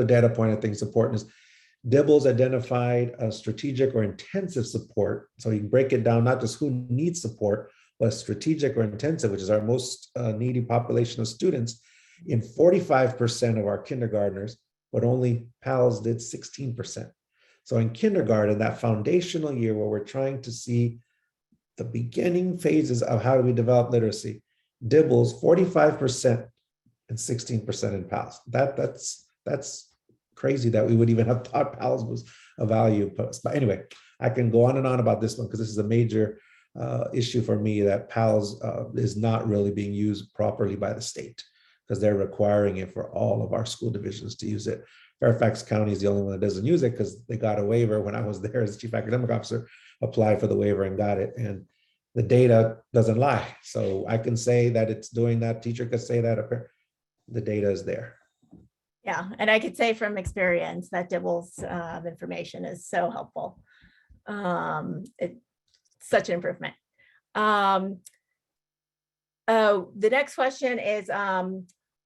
data point I think is important is Dibbles identified a strategic or intensive support. So you can break it down, not just who needs support, but strategic or intensive, which is our most needy population of students, in 45% of our kindergartners, but only PALS did 16%. So in kindergarten, that foundational year where we're trying to see the beginning phases of how do we develop literacy, Dibbles 45% and 16% in PALS. That's crazy that we would even have thought PALS was a value post. But anyway, I can go on and on about this one because this is a major issue for me that PALS is not really being used properly by the state because they're requiring it for all of our school divisions to use it. Fairfax County is the only one that doesn't use it because they got a waiver when I was there as chief academic officer, applied for the waiver and got it. And the data doesn't lie. So I can say that it's doing that. Teacher could say that. The data is there. Yeah, and I could say from experience that Dibbles information is so helpful. It's such an improvement. Oh, the next question is,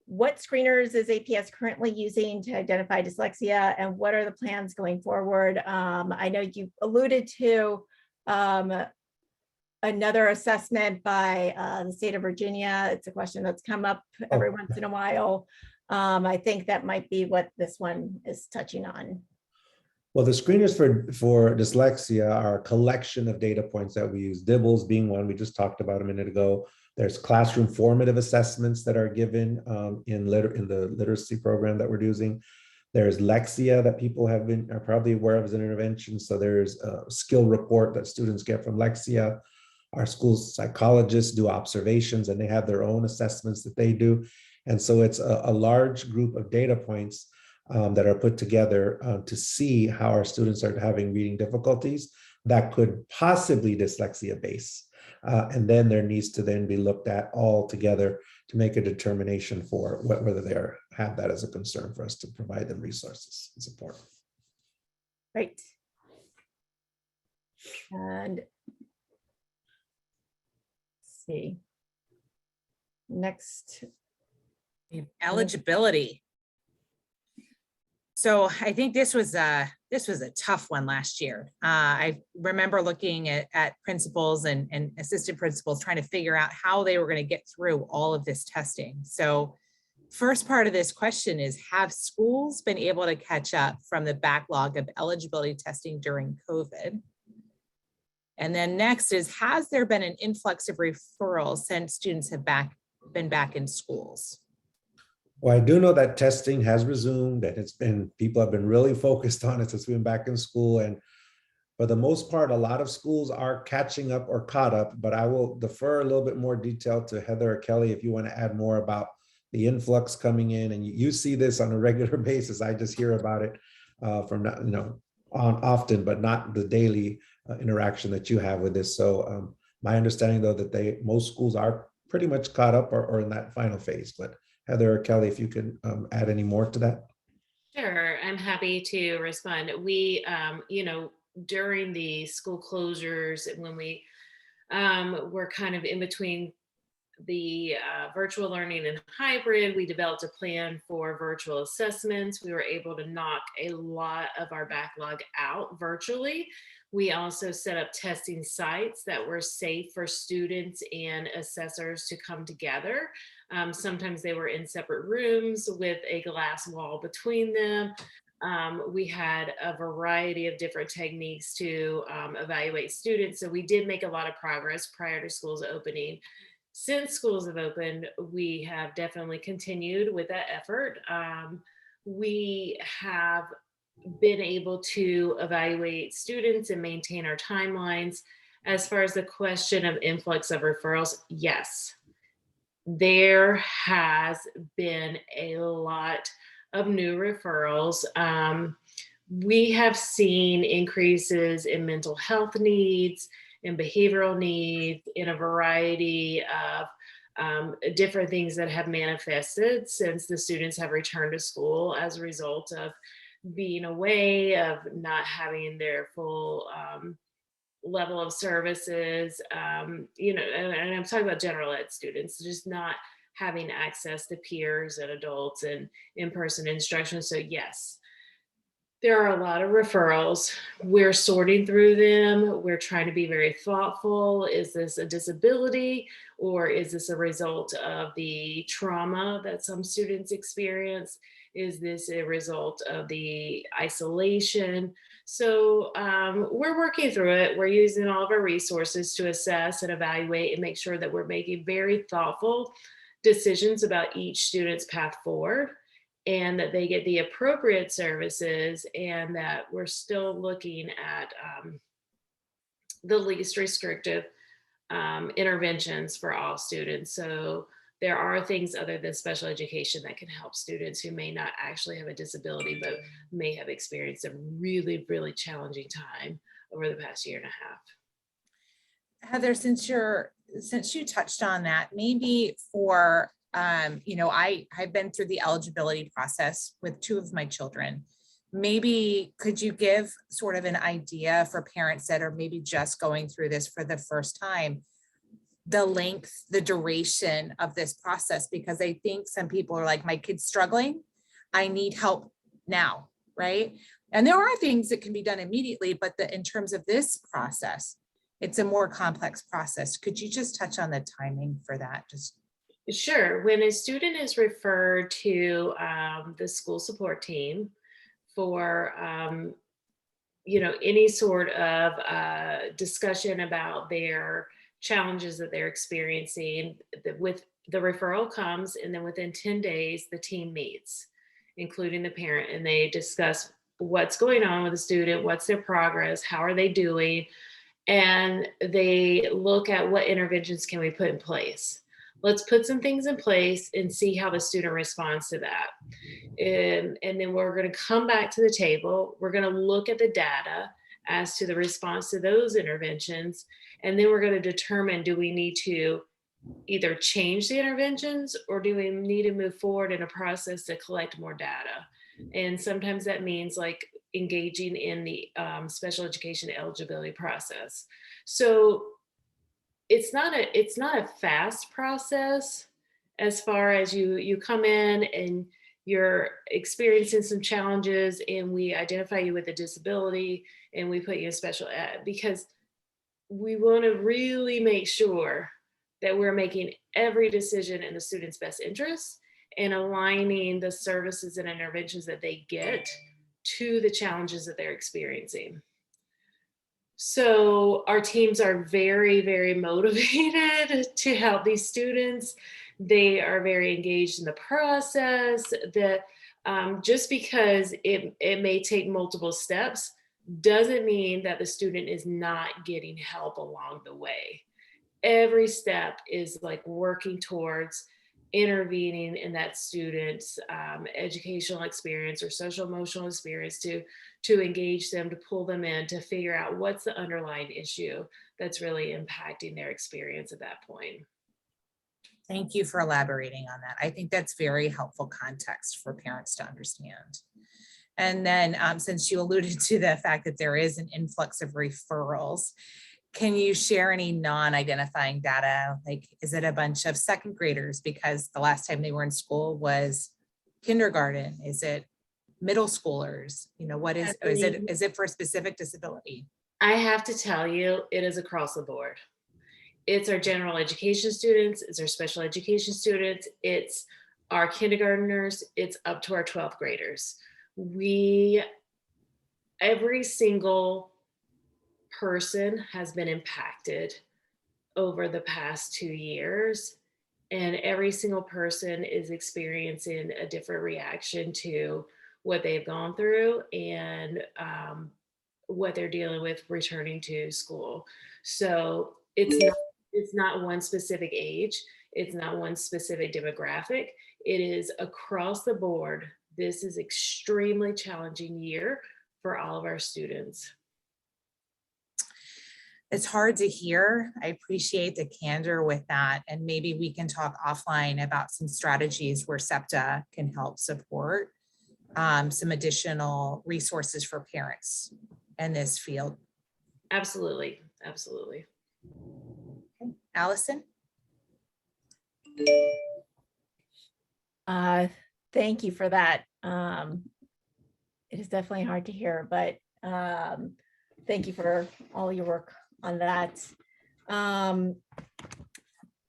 what screeners is APS currently using to identify dyslexia, and what are the plans going forward? I know you alluded to another assessment by the state of Virginia. It's a question that's come up every once in a while. I think that might be what this one is touching on. Well, the screeners for dyslexia are a collection of data points that we use, Dibbles being one we just talked about a minute ago. There's classroom formative assessments that are given in the literacy program that we're using. There's Lexia that people are probably aware of as an intervention. So there's a skill report that students get from Lexia. Our school psychologists do observations and they have their own assessments that they do. And so it's a large group of data points that are put together to see how our students are having reading difficulties that could possibly dyslexia base. And then there needs to then be looked at all together to make a determination for whether they have that as a concern for us to provide them resources and support. Right. And let's see. Next. Eligibility. So I think this was a tough one last year. I remember looking at principals and assistant principals trying to figure out how they were going to get through all of this testing. So first part of this question is, have schools been able to catch up from the backlog of eligibility testing during COVID? And then next is, has there been an influx of referrals since students have been back in schools? Well, I do know that testing has resumed, and people have been really focused on it since we've been back in school. And for the most part, a lot of schools are catching up or caught up, but I will defer a little bit more detail to Heather or Kelly if you want to add more about the influx coming in. And you see this on a regular basis. I just hear about it from often, but not the daily interaction that you have with this. So my understanding, though, that most schools are pretty much caught up or in that final phase. But Heather or Kelly, if you could add any more to that. Sure, I'm happy to respond. We, during the school closures, when we were kind of in between the virtual learning and hybrid, we developed a plan for virtual assessments. We were able to knock a lot of our backlog out virtually. We also set up testing sites that were safe for students and assessors to come together. Sometimes they were in separate rooms with a glass wall between them. We had a variety of different techniques to evaluate students. So we did make a lot of progress prior to schools opening. Since schools have opened, we have definitely continued with that effort. We have been able to evaluate students and maintain our timelines. As far as the question of influx of referrals, yes, there has been a lot of new referrals. We have seen increases in mental health needs, in behavioral needs, in a variety of different things that have manifested since the students have returned to school as a result of being away, of not having their full level of services, and I'm talking about general ed students, just not having access to peers and adults and in-person instruction. So yes, there are a lot of referrals. We're sorting through them. We're trying to be very thoughtful. Is this a disability, or is this a result of the trauma that some students experience? Is this a result of the isolation? So we're working through it. We're using all of our resources to assess and evaluate and make sure that we're making very thoughtful decisions about each student's path forward, and that they get the appropriate services, and that we're still looking at the least restrictive interventions for all students. So there are things other than special education that can help students who may not actually have a disability, but may have experienced a really, really challenging time over the past year and a half. Heather, since you touched on that, maybe for, I've been through the eligibility process with 2 of my children. Maybe could you give sort of an idea for parents that are maybe just going through this for the first time, the length, the duration of this process? Because I think some people are like, my kid's struggling, I need help now, right? And there are things that can be done immediately, but in terms of this process, it's a more complex process. Could you just touch on the timing for that? Sure. When a student is referred to the school support team for any sort of discussion about their challenges that they're experiencing, with the referral comes, and then within 10 days the team meets, including the parent, and they discuss what's going on with the student, what's their progress, how are they doing, and they look at what interventions can we put in place. Let's put some things in place and see how the student responds to that. And then we're going to come back to the table. We're going to look at the data as to the response to those interventions. And then we're going to determine, do we need to either change the interventions, or do we need to move forward in a process to collect more data? And sometimes that means like engaging in the special education eligibility process. So it's not a fast process, as far as you come in and you're experiencing some challenges, and we identify you with a disability and we put you in special ed, because we want to really make sure that we're making every decision in the student's best interest and aligning the services and interventions that they get to the challenges that they're experiencing. So our teams are very, very motivated to help these students. They are very engaged in the process. That just because it may take multiple steps doesn't mean that the student is not getting help along the way. Every step is like working towards intervening in that student's educational experience or social emotional experience to engage them, to pull them in, to figure out what's the underlying issue that's really impacting their experience at that point. Thank you for elaborating on that. I think that's very helpful context for parents to understand. And then since you alluded to the fact that there is an influx of referrals, can you share any non-identifying data? Like, is it a bunch of second graders because the last time they were in school was kindergarten? Is it middle schoolers? You know, what is it for a specific disability? I have to tell you, it is across the board. It's our general education students, it's our special education students, it's our kindergartners, it's up to our 12th graders. Every single person has been impacted over the past 2 years, and every single person is experiencing a different reaction to what they've gone through and what they're dealing with returning to school. So it's not one specific age, it's not one specific demographic, it is across the board. This is extremely challenging year for all of our students. It's hard to hear. I appreciate the candor with that. And maybe we can talk offline about some strategies where SEPTA can help support some additional resources for parents in this field. Absolutely, absolutely. Okay. Allison? Thank you for that. It is definitely hard to hear, but thank you for all your work on that.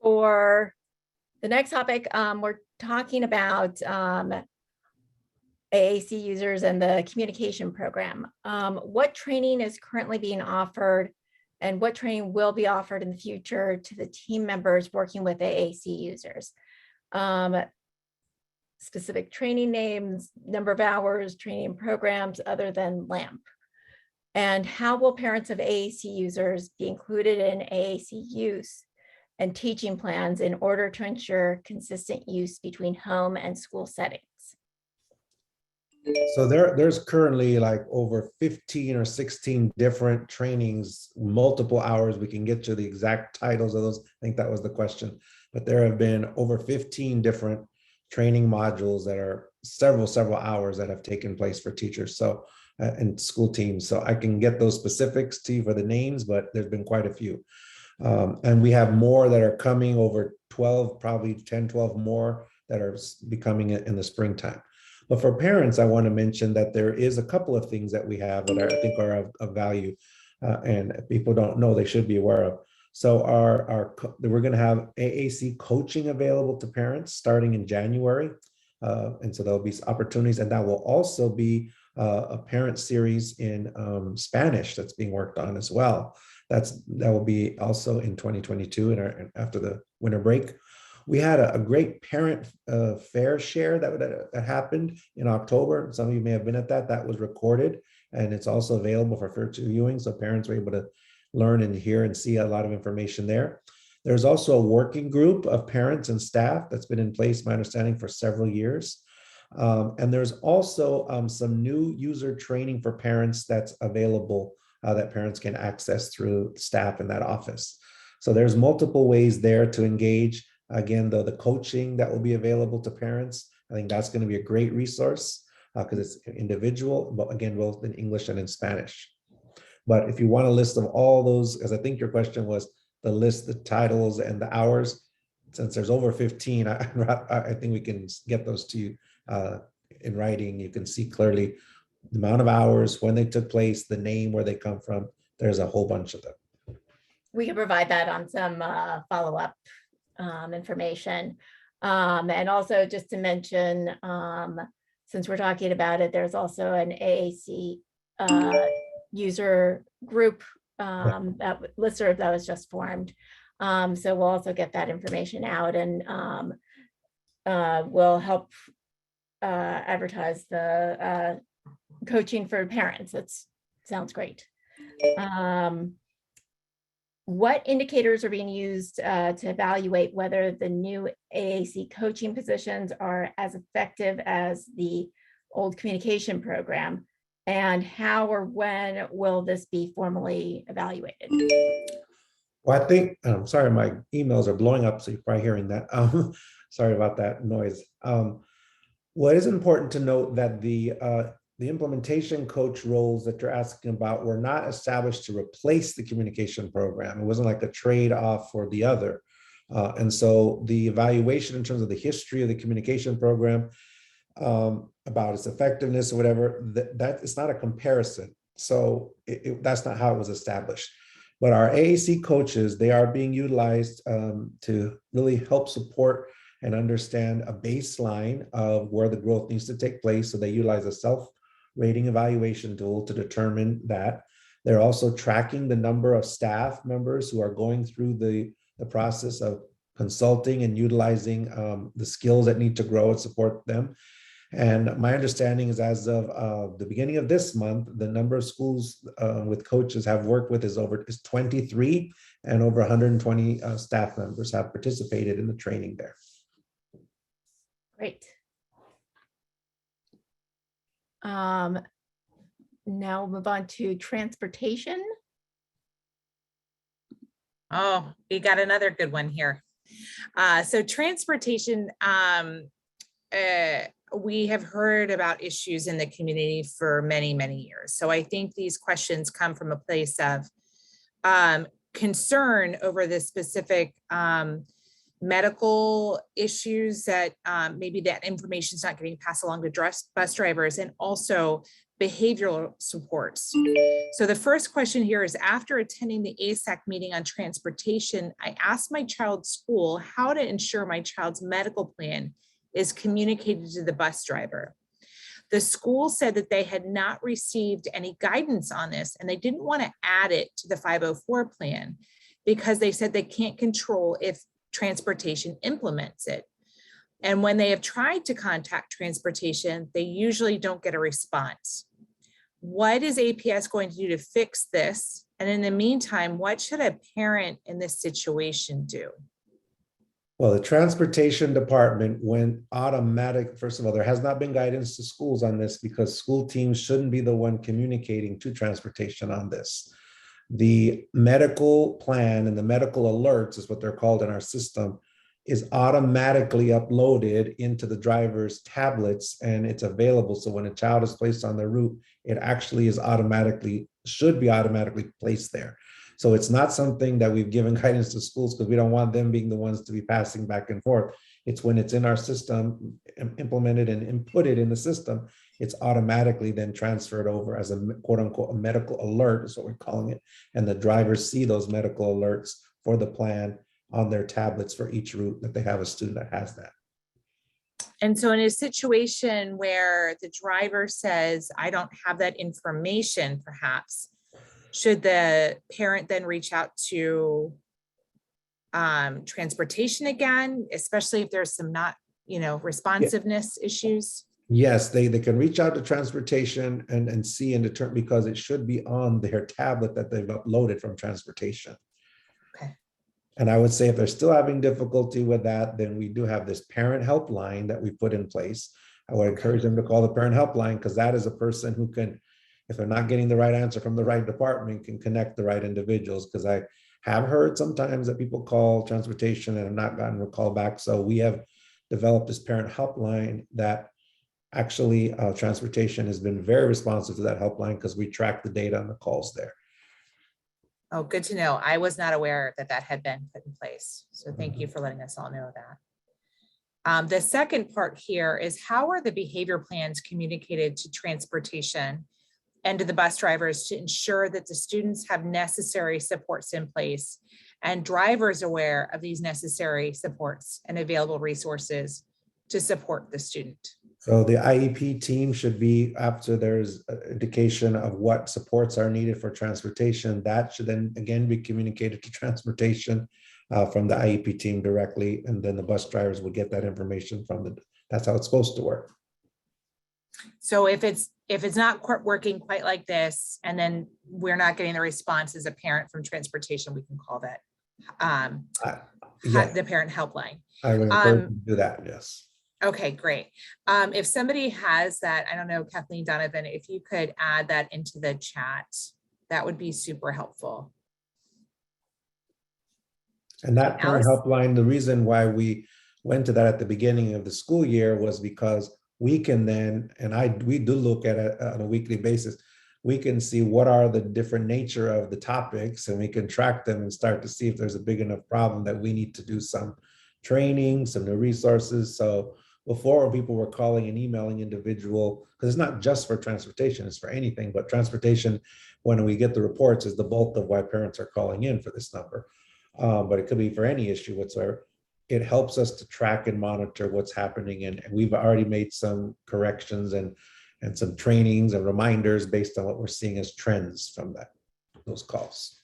For the next topic, we're talking about AAC users and the communication program. What training is currently being offered and what training will be offered in the future to the team members working with AAC users? Specific training names, number of hours, training programs other than LAMP. And how will parents of AAC users be included in AAC use and teaching plans in order to ensure consistent use between home and school settings? So there's currently like over 15 or 16 different trainings, multiple hours. We can get to the exact titles of those. I think that was the question, but there have been over 15 different training modules that are several hours that have taken place for teachers. So and school teams. So I can get those specifics to you for the names, but there's been quite a few. And we have more that are coming, over 12, probably 10, 12 more that are becoming in the springtime. But for parents, I want to mention that there is a couple of things that we have that I think are of value and people don't know, they should be aware of. So we're going to have AAC coaching available to parents starting in January. And so there'll be opportunities, and that will also be a parent series in Spanish that's being worked on as well. That will be also in 2022 and after the winter break. We had a great parent fair share that happened in October. Some of you may have been at that. That was recorded, and it's also available for virtual viewing, so parents were able to learn and hear and see a lot of information there. There's also a working group of parents and staff that's been in place, my understanding, for several years. And there's also some new user training for parents that's available that parents can access through staff in that office. So there's multiple ways there to engage. Again, though, the coaching that will be available to parents, I think that's going to be a great resource because it's individual, but again, both in English and in Spanish. But if you want a list of all those, as I think your question was, the list, the titles and the hours, since there's over 15, I think we can get those to you in writing. You can see clearly the amount of hours, when they took place, the name, where they come from. There's a whole bunch of them. We can provide that on some follow-up information. And also just to mention, since we're talking about it, there's also an AAC user group listserv that was just formed. So we'll also get that information out, and we'll help advertise the coaching for parents. That sounds great. What indicators are being used to evaluate whether the new AAC coaching positions are as effective as the old communication program? And how or when will this be formally evaluated? Well, I think, sorry, my emails are blowing up, so you're probably hearing that. Sorry about that noise. What is important to note that the implementation coach roles that you're asking about were not established to replace the communication program. It wasn't like a trade-off for the other. And so the evaluation in terms of the history of the communication program, about its effectiveness or whatever, that it's not a comparison. So that's not how it was established. But our AAC coaches, they are being utilized to really help support and understand a baseline of where the growth needs to take place. So they utilize a self-rating evaluation tool to determine that. They're also tracking the number of staff members who are going through the process of consulting and utilizing the skills that need to grow and support them. And my understanding is as of the beginning of this month, the number of schools with coaches have worked with is 23, and over 120 staff members have participated in the training there. Great. Now we'll move on to transportation. Oh, we got another good one here. So transportation, we have heard about issues in the community for many, many years. So I think these questions come from a place of concern over the specific medical issues that maybe that information is not getting passed along to bus drivers, and also behavioral supports. So the first question here is, after attending the ASAC meeting on transportation, I asked my child's school how to ensure my child's medical plan is communicated to the bus driver. The school said that they had not received any guidance on this, and they didn't want to add it to the 504 plan because they said they can't control if transportation implements it. And when they have tried to contact transportation, they usually don't get a response. What is APS going to do to fix this? And in the meantime, what should a parent in this situation do? Well, the transportation department went automatic. First of all, there has not been guidance to schools on this because school teams shouldn't be the one communicating to transportation on this. The medical plan and the medical alerts is what they're called in our system, is automatically uploaded into the driver's tablets, and it's available. So when a child is placed on their route, it actually is should be automatically placed there. So it's not something that we've given guidance to schools because we don't want them being the ones to be passing back and forth. It's when it's in our system, implemented and inputted in the system, it's automatically then transferred over as a quote unquote a medical alert is what we're calling it. And the drivers see those medical alerts for the plan on their tablets for each route that they have a student that has that. And so in a situation where the driver says, I don't have that information, perhaps, should the parent then reach out to transportation again, especially if there's some not, responsiveness issues? Yes, they can reach out to transportation and see and determine, because it should be on their tablet that they've uploaded from transportation. Okay. And I would say if they're still having difficulty with that, then we do have this parent helpline that we put in place. I would encourage them to call the parent helpline, because that is a person who can, if they're not getting the right answer from the right department, can connect the right individuals. Because I have heard sometimes that people call transportation and have not gotten a call back. So we have developed this parent helpline that actually transportation has been very responsive to that helpline because we track the data on the calls there. Oh, good to know. I was not aware that that had been put in place. So thank you for letting us all know that. The second part here is, how are the behavior plans communicated to transportation and to the bus drivers to ensure that the students have necessary supports in place and drivers aware of these necessary supports and available resources to support the student? So the IEP team should be, after there's an indication of what supports are needed for transportation, that should then again be communicated to transportation from the IEP team directly, and then the bus drivers will get that information from that's how it's supposed to work. So if it's not working quite like this, and then we're not getting the response as a parent from transportation, we can call that the parent helpline. I would encourage them to do that, yes. Okay, great. If somebody has that, I don't know, Kathleen, Donovan, if you could add that into the chat, that would be super helpful. And that parent Alice? helpline, the reason why we went to that at the beginning of the school year was because we can then, and we do look at it on a weekly basis, we can see what are the different nature of the topics, and we can track them and start to see if there's a big enough problem that we need to do some training, some new resources. So before, people were calling and emailing individual, because it's not just for transportation, it's for anything, but transportation, when we get the reports, is the bulk of why parents are calling in for this number. But it could be for any issue whatsoever. It helps us to track and monitor what's happening. And we've already made some corrections and some trainings and reminders based on what we're seeing as trends from those calls.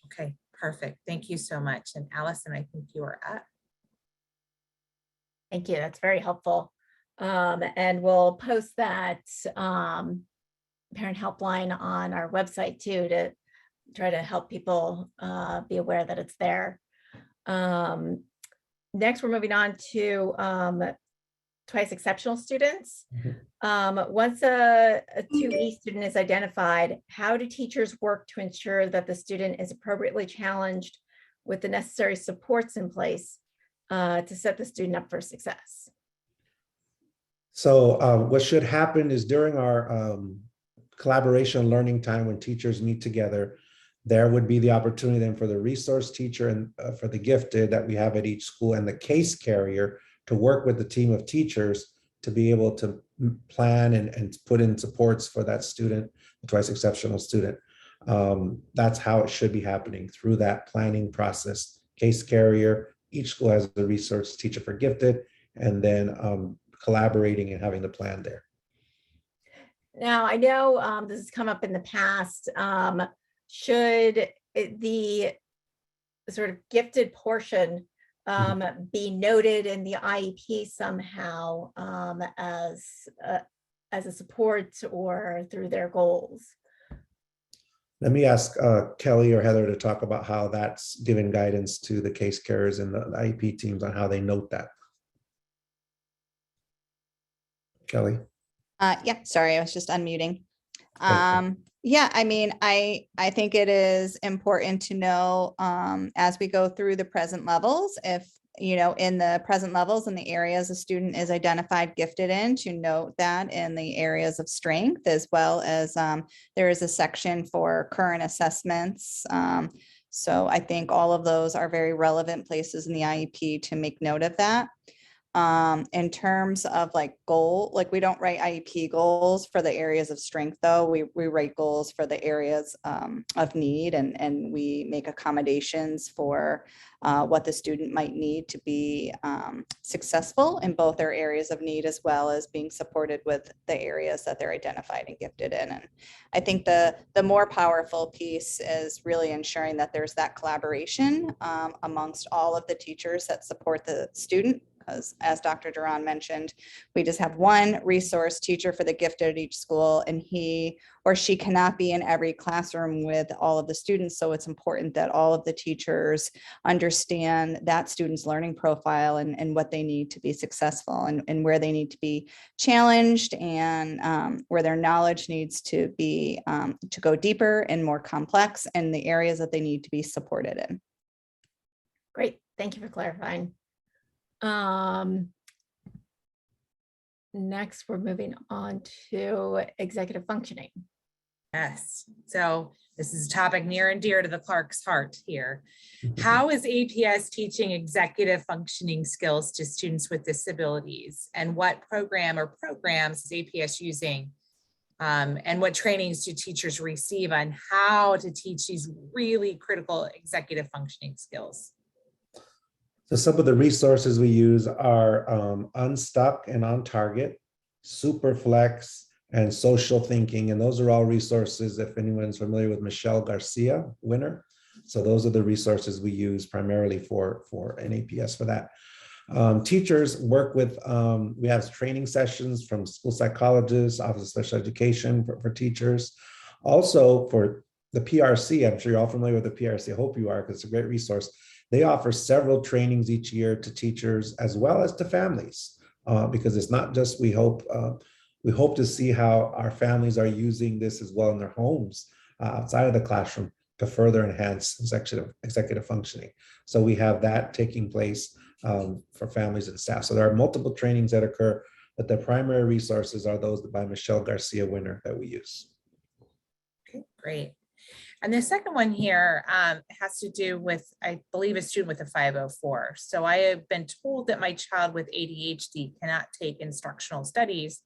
Okay, perfect. Thank you so much. And Allison, I think you are up. Thank you. That's very helpful. And we'll post that parent helpline on our website too, to try to help people be aware that it's there. Next, we're moving on to twice exceptional students. Once a 2E student is identified, how do teachers work to ensure that the student is appropriately challenged with the necessary supports in place to set the student up for success? So what should happen is during our collaboration learning time, when teachers meet together, there would be the opportunity then for the resource teacher and for the gifted that we have at each school and the case carrier to work with the team of teachers to be able to plan and put in supports for that student, the twice exceptional student. That's how it should be happening, through that planning process. Case carrier, each school has a resource teacher for gifted, and then collaborating and having the plan there. Now, I know this has come up in the past. Should the sort of gifted portion be noted in the IEP somehow as a support or through their goals? Let me ask Kelly or Heather to talk about how that's giving guidance to the case carriers and the IEP teams on how they note that. Kelly? Yeah, sorry, I was just unmuting. Okay. Yeah, I mean, I think it is important to know as we go through the present levels, if, you know, in the present levels and the areas a student is identified gifted in, to note that in the areas of strength, as well as there is a section for current assessments. So I think all of those are very relevant places in the IEP to make note of that. In terms of like goal, like we don't write IEP goals for the areas of strength, though. We write goals for the areas of need, and we make accommodations for what the student might need to be successful in both their areas of need, as well as being supported with the areas that they're identified and gifted in. And I think the more powerful piece is really ensuring that there's that collaboration amongst all of the teachers that support the student. Because as Dr. Duran mentioned, we just have one resource teacher for the gifted at each school, and he or she cannot be in every classroom with all of the students. So it's important that all of the teachers understand that student's learning profile and what they need to be successful, and where they need to be challenged, and where their knowledge needs to be to go deeper and more complex, and the areas that they need to be supported in. Great, thank you for clarifying. Next, we're moving on to executive functioning. Yes, so this is a topic near and dear to the Clark's heart here. How is APS teaching executive functioning skills to students with disabilities? And what program or programs is APS using? And what trainings do teachers receive on how to teach these really critical executive functioning skills? So some of the resources we use are Unstuck and On Target, Superflex, and Social Thinking. And those are all resources, if anyone's familiar with Michelle Garcia, winner. So those are the resources we use primarily for an APS for that. Teachers work with, we have training sessions from school psychologists, Office of Special Education for teachers. Also for the PRC, I'm sure you're all familiar with the PRC, I hope you are, because it's a great resource. They offer several trainings each year to teachers as well as to families, because it's not just we hope to see how our families are using this as well in their homes outside of the classroom. to further enhance executive functioning. So we have that taking place for families and staff. So there are multiple trainings that occur, but the primary resources are those by Michelle Garcia Winner that we use. Okay, great. And the second one here has to do with, I believe, a student with a 504. So I have been told that my child with ADHD cannot take instructional studies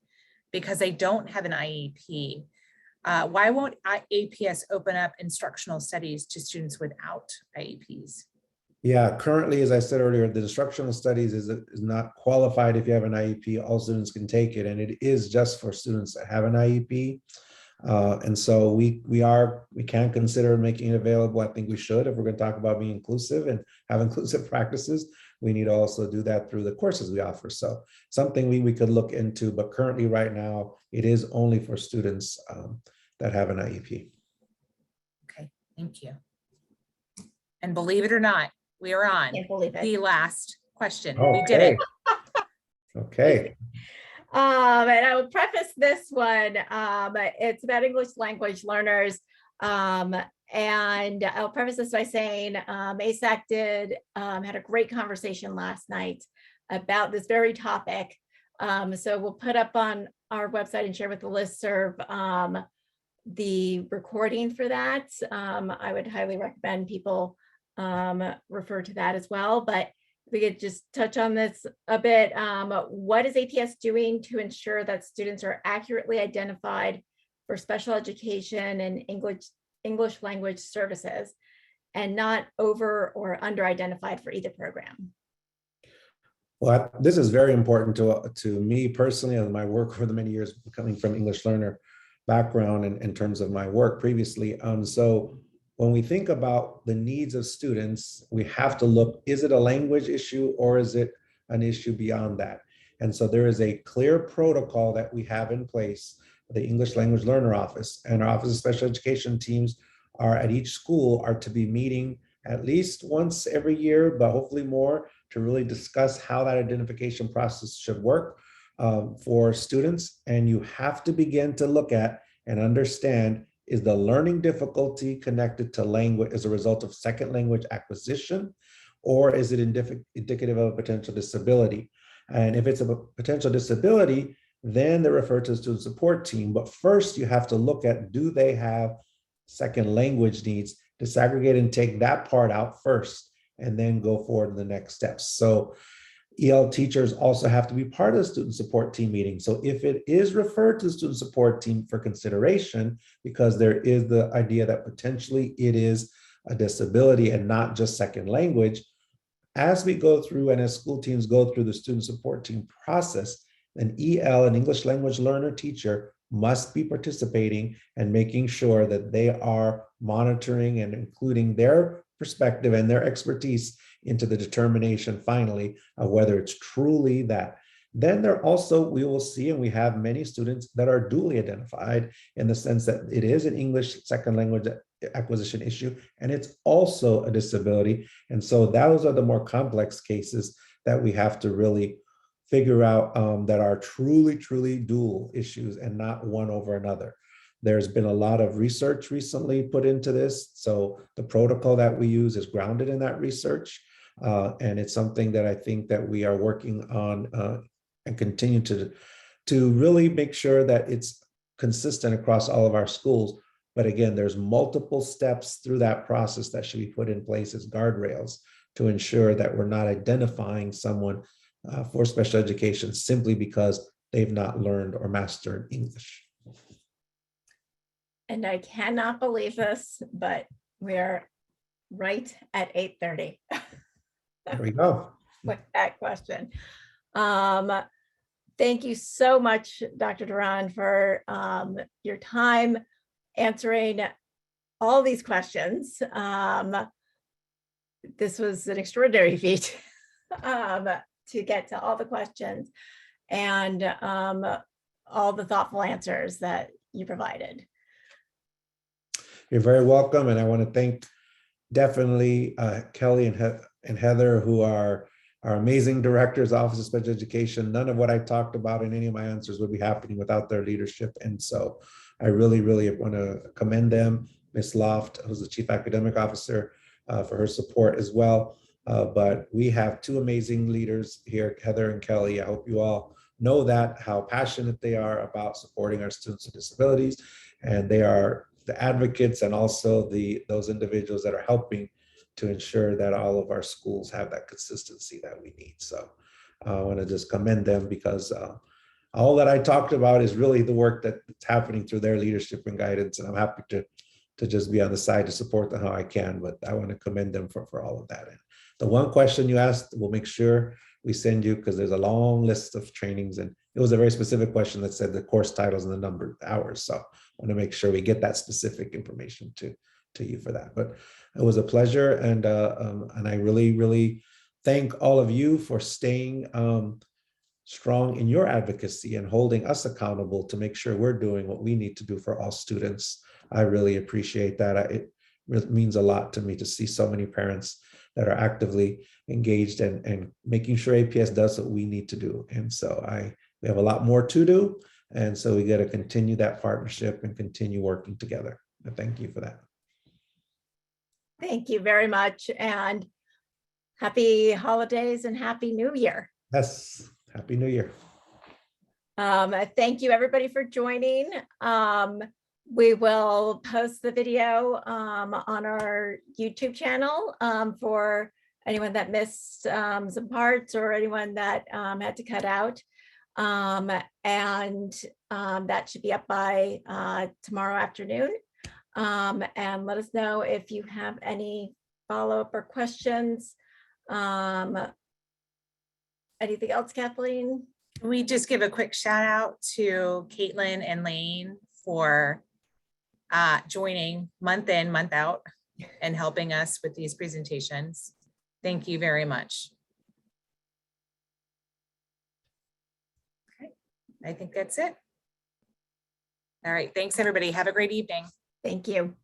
because I don't have an IEP. Why won't APS open up instructional studies to students without IEPs? Yeah, currently, as I said earlier, the instructional studies is not qualified. If you have an IEP, all students can take it, and it is just for students that have an IEP. And so we can consider making it available. I think we should, if we're going to talk about being inclusive and have inclusive practices. We need to also do that through the courses we offer. So something we could look into, but currently right now, it is only for students that have an IEP. Okay, thank you. And believe it or not, we are on Can't believe it. the last question. Okay. We did it. Okay. And I will preface this one. It's about English language learners. And I'll preface this by saying ASAC had a great conversation last night about this very topic. So we'll put up on our website and share with the listserv the recording for that. I would highly recommend people refer to that as well. But if we could just touch on this a bit. What is APS doing to ensure that students are accurately identified for special education and English language services and not over or under identified for either program? Well, this is very important to me personally, and my work for the many years coming from English learner background in terms of my work previously. So when we think about the needs of students, we have to look, is it a language issue or is it an issue beyond that? And so there is a clear protocol that we have in place. The English Language Learner Office and our Office of Special Education teams are at each school are to be meeting at least once every year, but hopefully more, to really discuss how that identification process should work for students. And you have to begin to look at and understand, is the learning difficulty connected to language as a result of second language acquisition, or is it indicative of a potential disability? And if it's a potential disability, then they're referred to the student support team. But first you have to look at, do they have second language needs? Disaggregate and take that part out first, and then go forward in the next steps. So EL teachers also have to be part of the student support team meeting. So if it is referred to the student support team for consideration, because there is the idea that potentially it is a disability and not just second language, as we go through and as school teams go through the student support team process, an EL, an English language learner teacher, must be participating and making sure that they are monitoring and including their perspective and their expertise into the determination finally of whether it's truly that. Then there also, we will see, and we have many students that are duly identified in the sense that it is an English second language acquisition issue, and it's also a disability. And so those are the more complex cases that we have to really figure out that are truly dual issues and not one over another. There's been a lot of research recently put into this. So the protocol that we use is grounded in that research. And it's something that I think that we are working on and continue to really make sure that it's consistent across all of our schools. But again, there's multiple steps through that process that should be put in place as guardrails to ensure that we're not identifying someone for special education simply because they've not learned or mastered English. And I cannot believe this, but we're right at 8:30. There we go. With that question. Thank you so much, Dr. Duran, for your time answering all these questions. This was an extraordinary feat to get to all the questions and all the thoughtful answers that you provided. You're very welcome. And I want to thank definitely Kelly and Heather, who are our amazing directors, Office of Special Education. None of what I talked about in any of my answers would be happening without their leadership. And so I really want to commend them Ms. Loft, who's the Chief Academic Officer, for her support as well. But we have two amazing leaders here, Heather and Kelly. I hope you all know that, how passionate they are about supporting our students with disabilities. And they are the advocates and also those individuals that are helping to ensure that all of our schools have that consistency that we need. So I want to just commend them, because all that I talked about is really the work that's happening through their leadership and guidance. And I'm happy to just be on the side to support them how I can, but I want to commend them for all of that. And the one question you asked, we'll make sure we send you, because there's a long list of trainings, and it was a very specific question that said the course titles and the number of hours. So I want to make sure we get that specific information to you for that. But it was a pleasure, and I really, really thank all of you for staying strong in your advocacy and holding us accountable to make sure we're doing what we need to do for all students. I really appreciate that. It really means a lot to me to see so many parents that are actively engaged and making sure APS does what we need to do. And so we have a lot more to do. And so we got to continue that partnership and continue working together. And thank you for that. Thank you very much. And happy holidays and happy new year. Yes. Happy New Year. Thank you everybody for joining. We will post the video on our YouTube channel for anyone that missed some parts or anyone that had to cut out. And that should be up by tomorrow afternoon. And let us know if you have any follow-up or questions. Anything else, Kathleen? Can we just give a quick shout out to Caitlin and Lane for joining month in, month out and helping us with these presentations. Thank you very much. Okay, I think that's it. All right, thanks everybody. Have a great evening. Thank you.